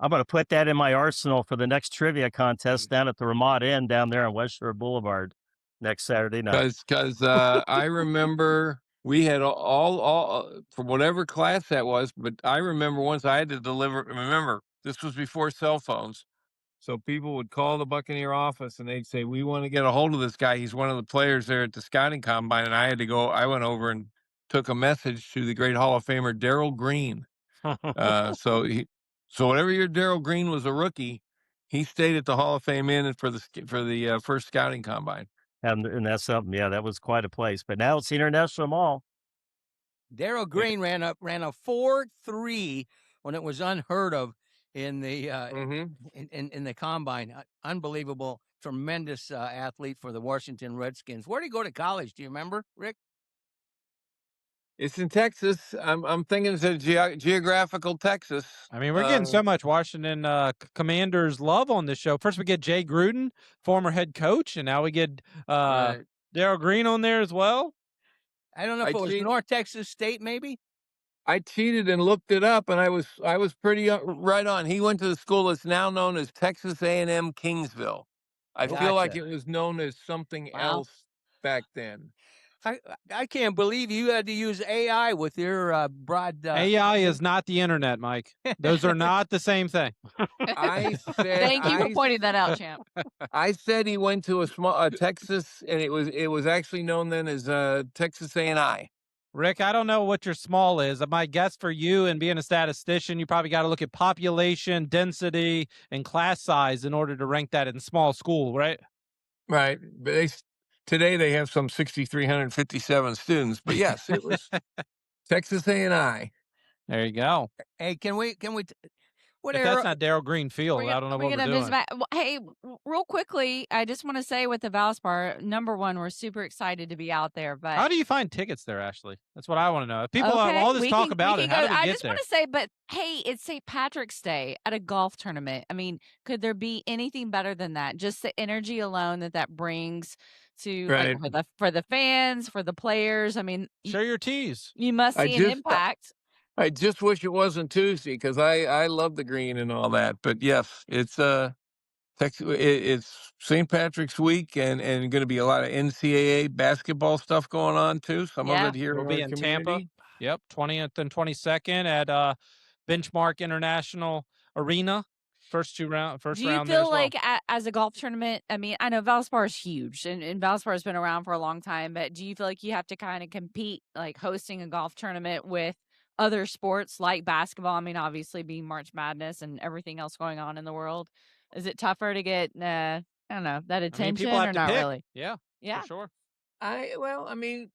I'm gonna put that in my arsenal for the next trivia contest down at the Ramada Inn down there on West Shore Boulevard next Saturday night. because I remember we had all for whatever class that was, but I remember once I had to deliver. Remember, this was before cell phones, so people would call the Buccaneer office and they'd say, "We want to get a hold of this guy. He's one of the players there at the scouting combine." And I had to go. I went over and took a message to the great Hall of Famer Darryl Green. So whenever your Darryl Green was a rookie, he stayed at the Hall of Fame Inn for the first scouting combine. And that's something, yeah, that was quite a place, but now it's the International Mall. Daryl Green ran a 4.3 when it was unheard of in the in the combine. Unbelievable, tremendous athlete for the Washington Redskins. Where did he go to college? Do you remember, Rick? It's in Texas. I'm thinking it's a geographical Texas. I mean, we're getting so much Washington Commanders love on this show. First, we get Jay Gruden, former head coach, and now we get Right. Daryl Green on there as well. I don't know if it was North Texas State, maybe. I cheated and looked it up, and I was pretty right on. He went to the school that's now known as Texas A&M Kingsville. I feel like Gotcha. it was known as something Wow. else back then. I can't believe you had to use AI with your broad. AI is not the internet, Mike. Those are not the same thing. I said Thank you for pointing that out, champ. I said he went to a small Texas, and it was actually known then as Texas A&I. Rick, I don't know what your small is. My guess for you and being a statistician, you probably got to look at population, density, and class size in order to rank that in small school, right? Right, but today they have some 6,357 students. But yes, it was Texas A&I. There you go. Hey, can we What If that's not Darryl Green Field, I don't know what we're doing. Hey, real quickly, I just want to say with the Valspar, number one, we're super excited to be out there. But How do you find tickets there, Ashley? That's what I want to know. If people have okay, all this talk we about can it, how go. do we I get just there? want to say, but hey, it's St. Patrick's Day at a golf tournament. I mean, could there be anything better than that? Just the energy alone that brings to like Right. for the fans, for the players. I mean, Share your teas. you must I see an just impact. I just wish it wasn't Tuesday because I love the green and all that. But yes, it's it's St. Patrick's week and going to be a lot of NCAA basketball stuff going on too. Some of Yeah. it here We'll in be our in Tampa. community. Yep, 20th and 22nd at Benchmark International Arena. First Do round you there feel as well. like as a golf tournament, I mean, I know Valspar is huge and Valspar has been around for a long time, but do you feel like you have to kind of compete like hosting a golf tournament with other sports like basketball? I mean, obviously being March Madness and everything else going on in the world. Is it tougher to get I don't know, that I mean, people attention have or to not pick. really? Yeah, for Yeah. sure. I mean,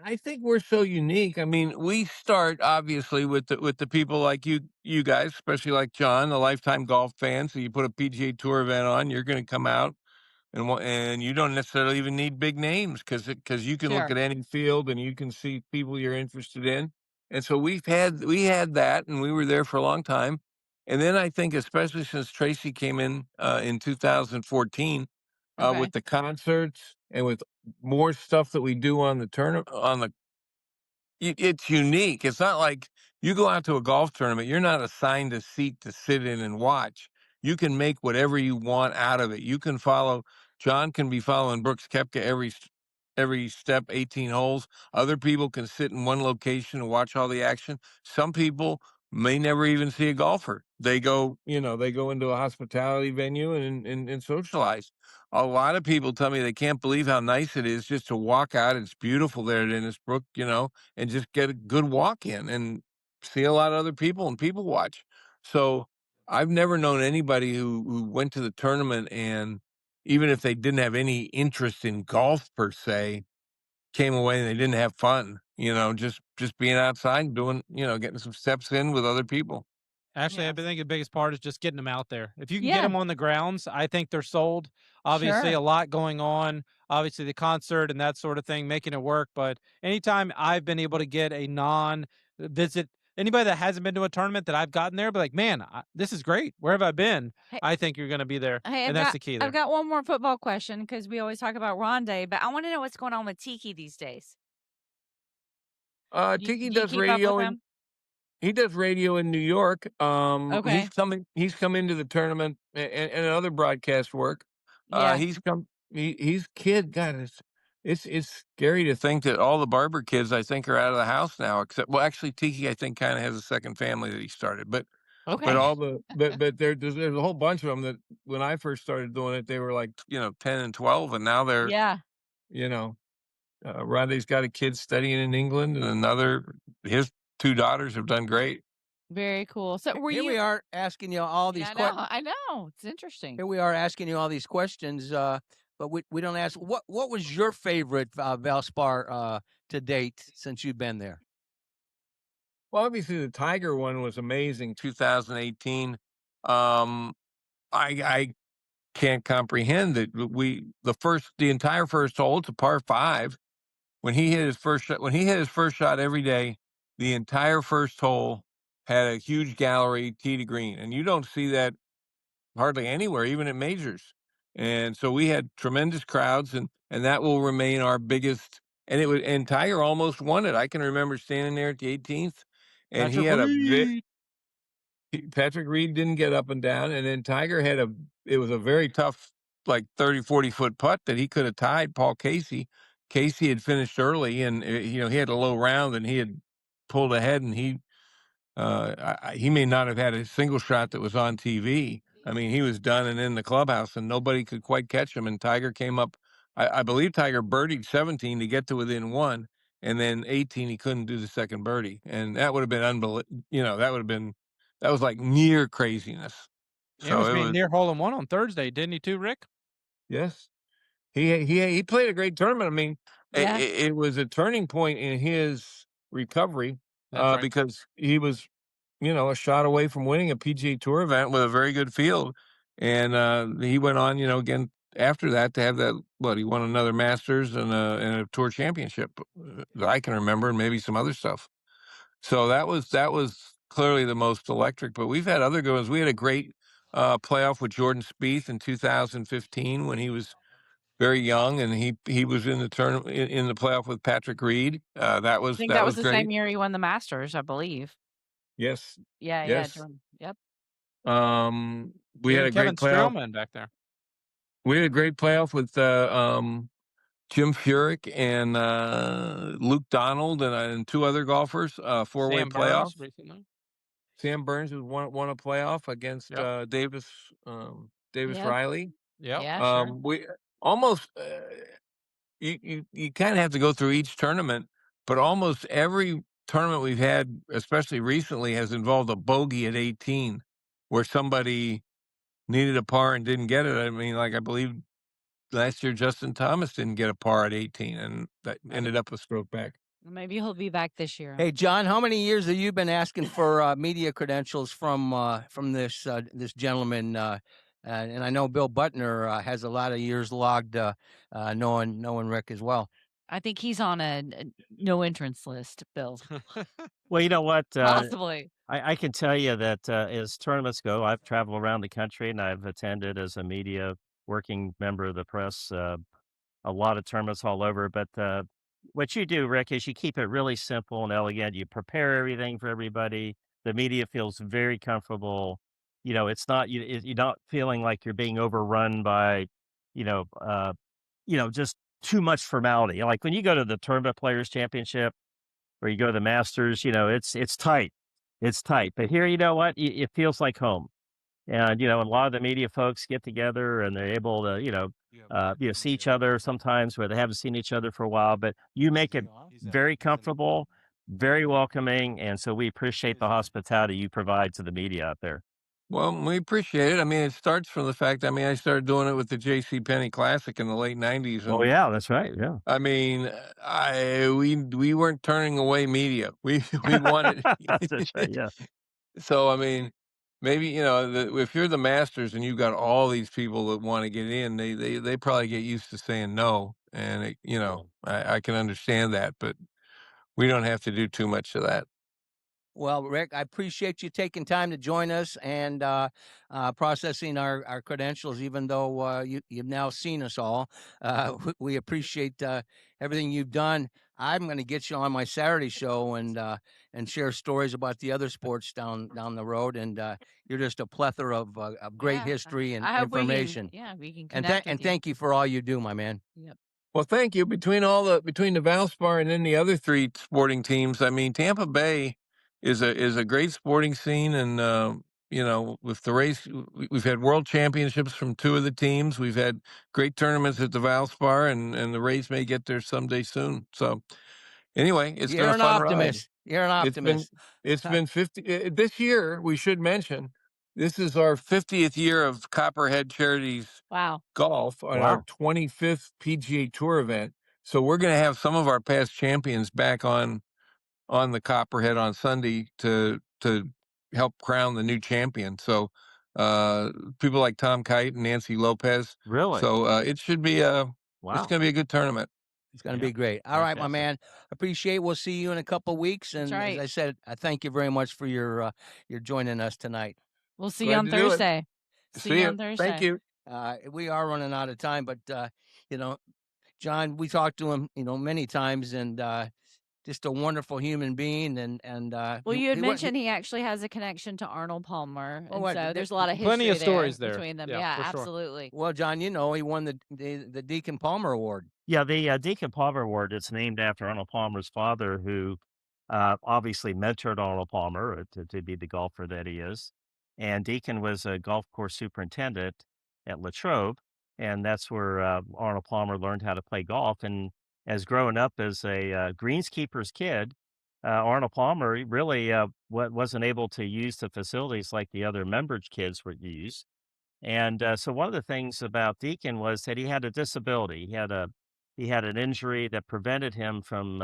I think we're so unique. I mean, we start obviously with the people like you guys, especially like John, a lifetime golf fan. So you put a PGA Tour event on, you're going to come out and you don't necessarily even need big names because you can look Sure. at any field and you can see people you're interested in. And so we had that, and we were there for a long time. And then I think, especially since Tracy came in 2014, Okay. with the concerts and with more stuff that we do on the it's unique. It's not like you go out to a golf tournament, you're not assigned a seat to sit in and watch. You can make whatever you want out of it. You can follow John can be following Brooks Koepka every step, 18 holes. Other people can sit in one location and watch all the action. Some people may never even see a golfer. They go into a hospitality venue and socialize. A lot of people tell me they can't believe how nice it is just to walk out. It's beautiful there at Innisbrook, and just get a good walk in and see a lot of other people and people watch. So I've never known anybody who went to the tournament and even if they didn't have any interest in golf per se, came away and they didn't have fun, just being outside and doing, getting some steps in with other people. Actually, I Yes. think the biggest part is just getting them out there. If you can get Yeah. them on the grounds, I think they're sold. Obviously, Sure. a lot going on. Obviously, the concert and that sort of thing, making it work. But anytime I've been able to get a non-visit, anybody that hasn't been to a tournament that I've gotten there, be like, man, this is great. Where have I been? Hey, I think you're going to be there, hey, and that's the key there. I've got one more football question because we always talk about Rondé, but I want to know what's going on with Tiki these days. Tiki Do you does keep up with radio him? he does radio in New York. Okay. He's come into the tournament and other broadcast work. Yeah. He's kid. God, it's scary to think that all the Barber kids I think are out of the house now, except well, actually Tiki I think kind of has a second family that he started, but Okay. all the but there's a whole bunch of them that when I first started doing it they were like 10 and 12, and now they're Yeah. you know Rodney's got a kid studying in England, and his two daughters have done great. Very cool. So were Here we you? are asking you all these Yeah, I questions. know. I know. It's interesting. Here we are asking you all these questions, but we don't ask what was your favorite Valspar to date since you've been there. Well, obviously the Tiger one was amazing, 2018. I can't comprehend that the entire first hole, it's a par 5. When he hit his first shot every day, the entire first hole had a huge gallery tee to green, and you don't see that hardly anywhere, even at majors. And so we had tremendous crowds, and that will remain our biggest. And Tiger almost won it. I can remember standing there at the 18th, and he Patrick had Reed. Patrick Reed didn't get up and down, and then Tiger it was a very tough, like 30, 40-foot putt that he could have tied Paul Casey. Casey had finished early, and he had a low round, and he had pulled ahead, and he may not have had a single shot that was on TV. I mean, he was done and in the clubhouse, and nobody could quite catch him. And Tiger came up. I believe Tiger birdied 17 to get to within one, and then 18 he couldn't do the second birdie, and that would have been unbelievable. That was like near craziness. It was So it me was near hole in one on Thursday, didn't he too, Rick? yes. He played a great tournament. I mean, Yeah. it was a turning point in his recovery That's right. because he was a shot away from winning a PGA Tour event with a very good field. And he went on, again after that to have that. He won another Masters and a Tour Championship that I can remember, and maybe some other stuff. So that was clearly the most electric. But we've had other good ones. We had a great playoff with Jordan Spieth in 2015 when he was very young, and he was in the tournament in the playoff with Patrick Reed. That I was think that that was was the great. same year he won the Masters, I believe. Yes, Yeah, yes. Jordan. Yep. We You had a and Kevin great playoff. Streelman back there. We had a great playoff with Jim Furyk and Luke Donald and two other golfers. Four-way Sam playoff. Burns recently. Sam Burns won a playoff against Yep. Davis Yep. Riley. Yep. Yeah, sure. We almost you kind of have to go through each tournament, but almost every tournament we've had, especially recently, has involved a bogey at 18, where somebody needed a par and didn't get it. I mean, I believe last year Justin Thomas didn't get a par at 18, and that ended up a stroke back. Maybe he'll be back this year. Hey, John, how many years have you been asking for media credentials from this this gentleman? And I know Bill Butner has a lot of years logged, knowing Rick as well. I think he's on a no entrance list, Bill. Well, you know what? Possibly. I can tell you that as tournaments go, I've traveled around the country and I've attended as a media working member of the press a lot of tournaments all over. But what you do, Rick, is you keep it really simple and elegant. You prepare everything for everybody. The media feels very comfortable. It's not you're not feeling like you're being overrun by, you know, uh, just too much formality. Like when you go to the Tournament Players Championship or you go to the Masters, it's tight. It's tight. But here, you know what? It feels like home. And, a lot of the media folks get together and they're able to, see each other sometimes where they haven't seen each other for a while, but you make it very comfortable, very welcoming. And so we appreciate the hospitality you provide to the media out there. Well, we appreciate it. I mean, it starts from the fact. I mean, I started doing it with the J.C. Penney Classic in the late '90s, Oh, and yeah, that's right. Yeah. I mean, we weren't turning away media. We wanted. That's right. Yeah. So I mean, maybe if you're the Masters and you've got all these people that want to get in, they probably get used to saying no, and I can understand that, but we don't have to do too much of that. Well, Rick, I appreciate you taking time to join us and processing our credentials, even though you've now seen us all. We appreciate everything you've done. I'm going to get you on my Saturday show and share stories about the other sports down the road. And you're just a plethora of great history and I hope information. we can And connect. and thank you for all you do, my man. Yep. Well, thank you. Between the Valspar and then the other three sporting teams, I mean, Tampa Bay is a great sporting scene, and with the race, we've had world championships from two of the teams. We've had great tournaments at the Valspar, and the Rays may get there someday soon. So, anyway, it's been a fun ride. You're an optimist. It's been 50 this year. We should mention this is our 50th year of Copperhead Charities Wow. Golf on Wow. our 25th PGA Tour event. So we're going to have some of our past champions back on the Copperhead on Sunday to help crown the new champion. So people like Tom Kite and Nancy Lopez. Really? So it should be it's Wow. going to be a good tournament. It's going to be great. All right, my man. Appreciate it. We'll see you in a couple of weeks. And right. as I said, I thank you very much for your joining us tonight. We'll see you Glad on to do it. Thursday. See you on Thursday. Thank you. We are running out of time, but John, we talked to him, many times, and just a wonderful human being. And well, you had mentioned he actually has a connection to Arnold Palmer, and so there's a lot of history plenty of stories there between them. Yeah, for sure. Absolutely. Well, John, he won the Deacon Palmer Award. Yeah, the Deacon Palmer Award, it's named after Arnold Palmer's father, who obviously mentored Arnold Palmer to be the golfer that he is. And Deacon was a golf course superintendent at Latrobe, and that's where Arnold Palmer learned how to play golf. And as growing up as a greenskeeper's kid, Arnold Palmer really wasn't able to use the facilities like the other Membridge kids would use. And so one of the things about Deacon was that he had a disability. He had an injury that prevented him from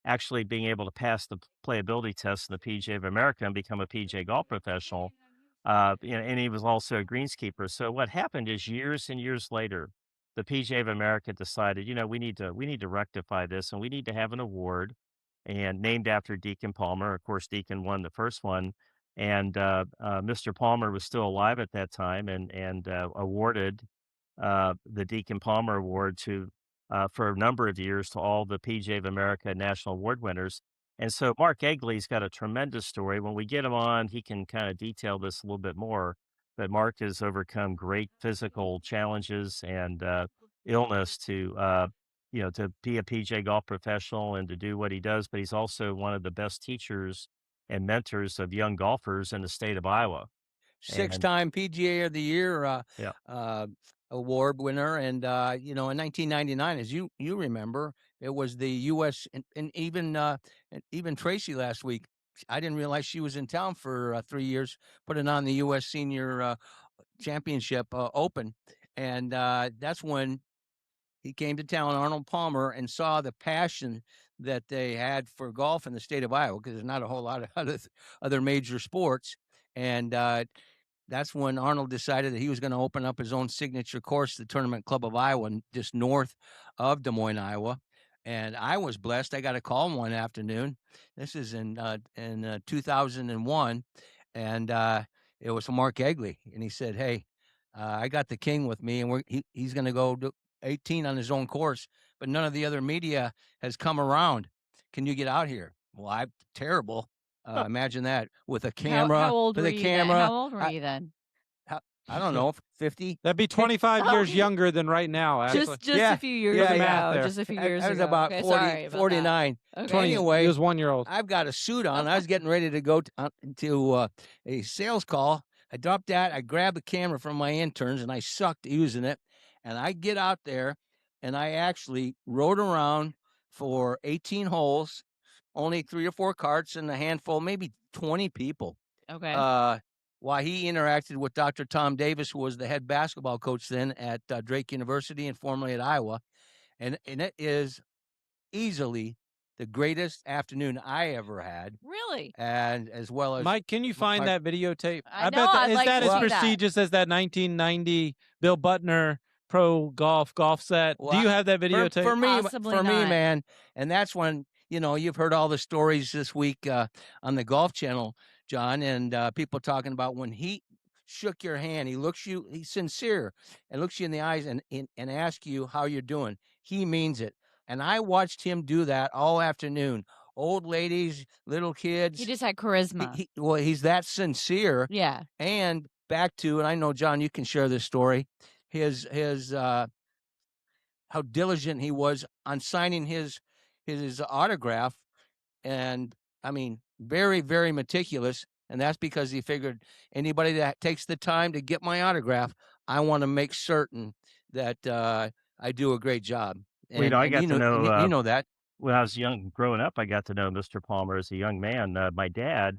actually being able to pass the playability test in the PGA of America and become a PGA golf professional. And he was also a greenskeeper. So what happened is years and years later, the PGA of America decided, we need to rectify this, and we need to have an award and named after Deacon Palmer. Of course, Deacon won the first one, and Mr. Palmer was still alive at that time, and awarded the Deacon Palmer Award to for a number of years to all the PGA of America National Award winners. And so Mark Egley's got a tremendous story. When we get him on, he can kind of detail this a little bit more. But Mark has overcome great physical challenges and illness to be a PGA golf professional and to do what he does. But he's also one of the best teachers and mentors of young golfers in the state of Iowa. Six-time PGA of the Year Yeah. award winner, and in 1999, as you remember, it was the U.S. and even Tracy last week. I didn't realize she was in town for 3 years, putting on the U.S. Senior Championship Open, and that's when he came to town, Arnold Palmer, and saw the passion that they had for golf in the state of Iowa, because there's not a whole lot of other major sports, and that's when Arnold decided that he was going to open up his own signature course, the Tournament Club of Iowa, just north of Des Moines, Iowa. And I was blessed. I got a call one afternoon. This is in 2001, and it was from Mark Egley, and he said, "Hey, I got the king with me, and he's going to go do 18 on his own course, but none of the other media has come around. Can you get out here?" Well, I'm terrible. Imagine that, with a camera. How old with were a you camera. then? How old were you then? I don't know, 50. That'd be 25 years younger than right now, actually. Just Yeah, a few years yeah, ago. math there. Just a few years I was ago. about Okay, 40, sorry about that. 49. Okay. Anyway, He was 1 year old. I've got a suit on. I was getting ready to go to a sales call. I dropped that. I grabbed the camera from my interns, and I sucked using it. And I get out there, and I actually rode around for 18 holes, only 3 or 4 carts and a handful, maybe 20 people. Okay. While he interacted with Dr. Tom Davis, who was the head basketball coach then at Drake University and formerly at Iowa. And it is easily the greatest afternoon I ever had. Really? And as well as Mike, can you find that videotape? I bet know, I'd is like that to as see that. prestigious as that 1990 Bill Butner pro golf set? Well, Do you have that videotape? for me, Possibly me, not. man. And that's when, you've heard all the stories this week on the Golf Channel, John, and people talking about when he shook your hand, he looks you, he's sincere, and looks you in the eyes and asks you how you're doing. He means it. And I watched him do that all afternoon. Old ladies, little kids. He just had charisma. He's that sincere. Yeah. And back to, and I know, John, you can share this story, his how diligent he was on signing his autograph. And I mean, very, very meticulous. And that's because he figured anybody that takes the time to get my autograph, I want to make certain that I do a great job. Well, I got to know, you know that. when I was young, growing up, I got to know Mr. Palmer as a young man. My dad,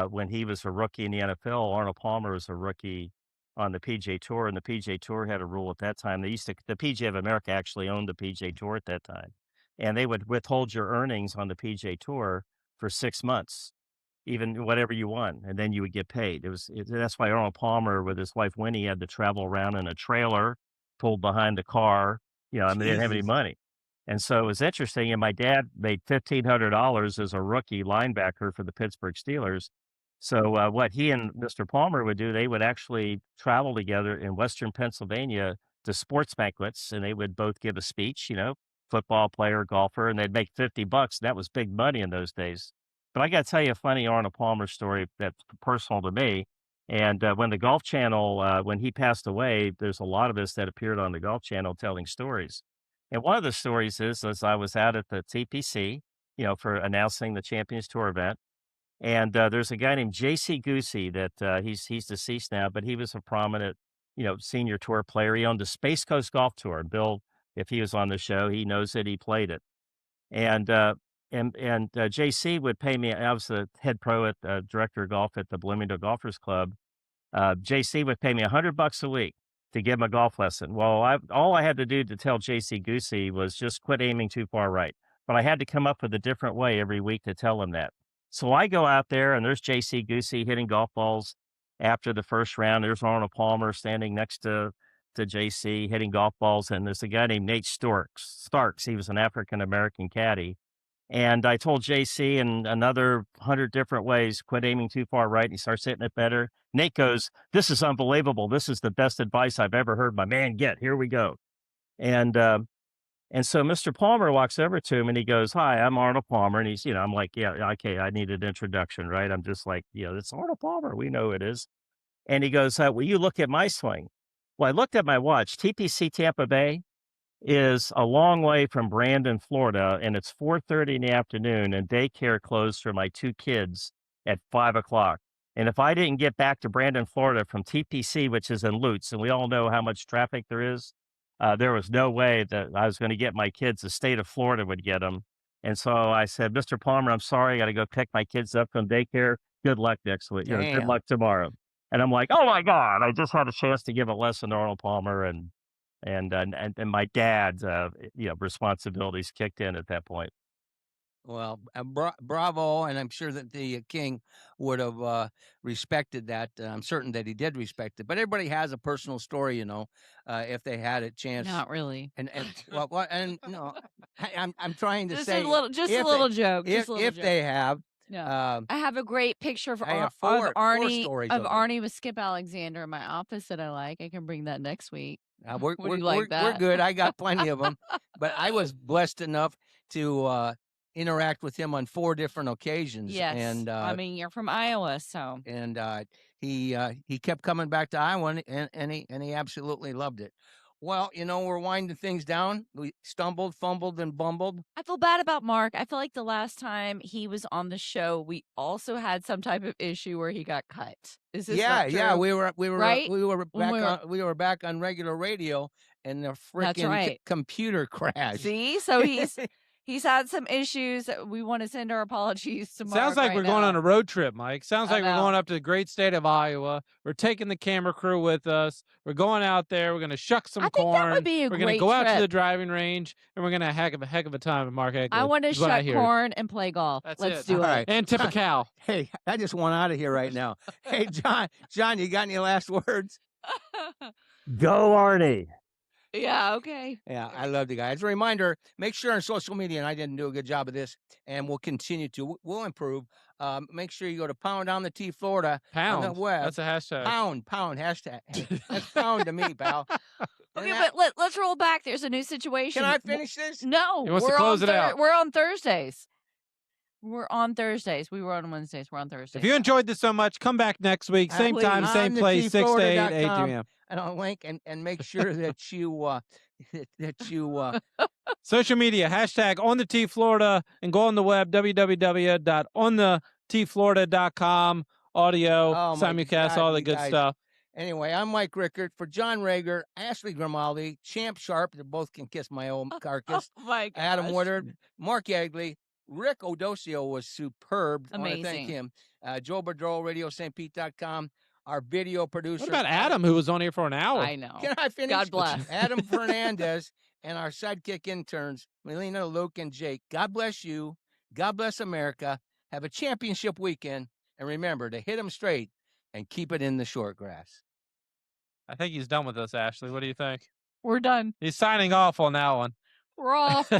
when he was a rookie in the NFL, Arnold Palmer was a rookie on the PGA Tour, and the PGA Tour had a rule at that time. The PGA of America actually owned the PGA Tour at that time, and they would withhold your earnings on the PGA Tour for 6 months, even whatever you won, and then you would get paid. That's why Arnold Palmer with his wife Winnie had to travel around in a trailer pulled behind the car. They didn't have any money. And so it was interesting. And my dad made $1,500 as a rookie linebacker for the Pittsburgh Steelers. So what he and Mr. Palmer would do, they would actually travel together in Western Pennsylvania to sports banquets, and they would both give a speech, football player, golfer, and they'd make $50. That was big money in those days. But I got to tell you a funny Arnold Palmer story that's personal to me. And when the Golf Channel, when he passed away, there's a lot of us that appeared on the Golf Channel telling stories. And one of the stories is I was out at the TPC, for announcing the Champions Tour event. And there's a guy named J.C. Goosey that he's deceased now, but he was a prominent, senior tour player. He owned the Space Coast Golf Tour. Bill, if he was on the show, he knows it. He played it. And JC would pay me. I was the head pro at director of golf at the Bloomingdale Golfers Club. JC would pay me $100 a week to give him a golf lesson. Well, all I had to do to tell JC Goosey was just quit aiming too far right. but I had to come up with a different way every week to tell him that. So I go out there, and there's JC Goosey hitting golf balls after the first round. There's Arnold Palmer standing next to JC hitting golf balls, and there's a guy named Nate Starks. He was an African American caddy. And I told JC in another 100 different ways, quit aiming too far right. And he starts hitting it better. Nate goes, "This is unbelievable. This is the best advice I've ever heard my man get. Here we go." And so Mr. Palmer walks over to him and he goes, "Hi, I'm Arnold Palmer." And he's, I'm like, "Yeah, okay, I need an introduction, right?" I'm just like, "It's Arnold Palmer. We know who it is." And he goes, "Will you look at my swing?" Well, I looked at my watch. TPC Tampa Bay is a long way from Brandon, Florida, and it's 4:30 in the afternoon, and daycare closed for my 2 kids at 5 o'clock. And if I didn't get back to Brandon, Florida from TPC, which is in Lutz, and we all know how much traffic there is, there was no way that I was going to get my kids. The state of Florida would get them. And so I said, "Mr. Palmer, I'm sorry. I got to go pick my kids up from daycare. Good luck next week. Good luck tomorrow." And I'm like, "Oh my God, I just had a chance to give a lesson to Arnold Palmer." And my dad's responsibilities kicked in at that point. Well, bravo, and I'm sure that the king would have respected that. I'm certain that he did respect it. But everybody has a personal story, if they had a chance. Not really. And well, and no, I'm trying to Just say a little joke. If they have. Yeah. I have a great picture of four Arnie stories of Arnie with Skip Alexander in my office that I like. I can bring that next week. We're good. I got plenty of them, but I was blessed enough to interact with him on 4 different occasions. Yes, and I mean, you're from Iowa, so. And he kept coming back to Iowa, and he absolutely loved it. Well, we're winding things down. We stumbled, fumbled, and bumbled. I feel bad about Mark. I feel like the last time he was on the show, we also had some type of issue where he got cut. Is this not true? Yeah, we were right? we were back on regular radio, and the freaking computer crashed. See, so he's had some issues. We want to send our apologies to Mark. Sounds like we're going on a road trip, Mike. Sounds like we're going up to the great state of Iowa. We're taking the camera crew with us. We're going out there. We're going to shuck some corn. That would be a we're going to go out to the driving range, and we're going to have a heck of a time with Mark Egley. I want to shuck corn and play golf. Let's do it. Right. And tip a cow. Hey, I just want out of here right now. Hey, John, you got any last words? Go, Arnie. Yeah, okay. Yeah, I love the guy. As a reminder, make sure on social media, and I didn't do a good job of this, and we'll continue to. We'll improve. Make sure you go to Pound on the T Florida. Pound. On the web. That's a hashtag. Pound, hashtag. That's pound to me, pal. Okay, but let's roll back. There's a new situation. Can I finish this? No. He wants to close it out. We're on Thursdays. We're on Thursdays. We were on Wednesdays. We're on Thursdays. If you enjoyed this so much, come back next week. Same time, same place, 6 to 8 a.m. And I'll link and make sure that you social media hashtag on the T Florida and go on the web www.onthetflorida.com. Audio, simulcast, all the good stuff. Anyway, I'm Mike Rickert for John Rager, Ashley Grimaldi, Champ Sharp. They both can kiss my old carcass. Oh my gosh. Adam Woodard, Mark Egley. Rick Odosio was superb. Amazing. I want to thank him. Joe Bedroll, RadioSt.Pete.com. Our video producer. What about Adam, who was on here for an hour? I know. Can I finish? God bless. Adam Fernandez and our sidekick interns, Melina, Luke, and Jake. God bless you. God bless America. Have a championship weekend. And remember to hit them straight and keep it in the short grass. I think he's done with us, Ashley. What do you think? We're done. He's signing off on that one. We're off.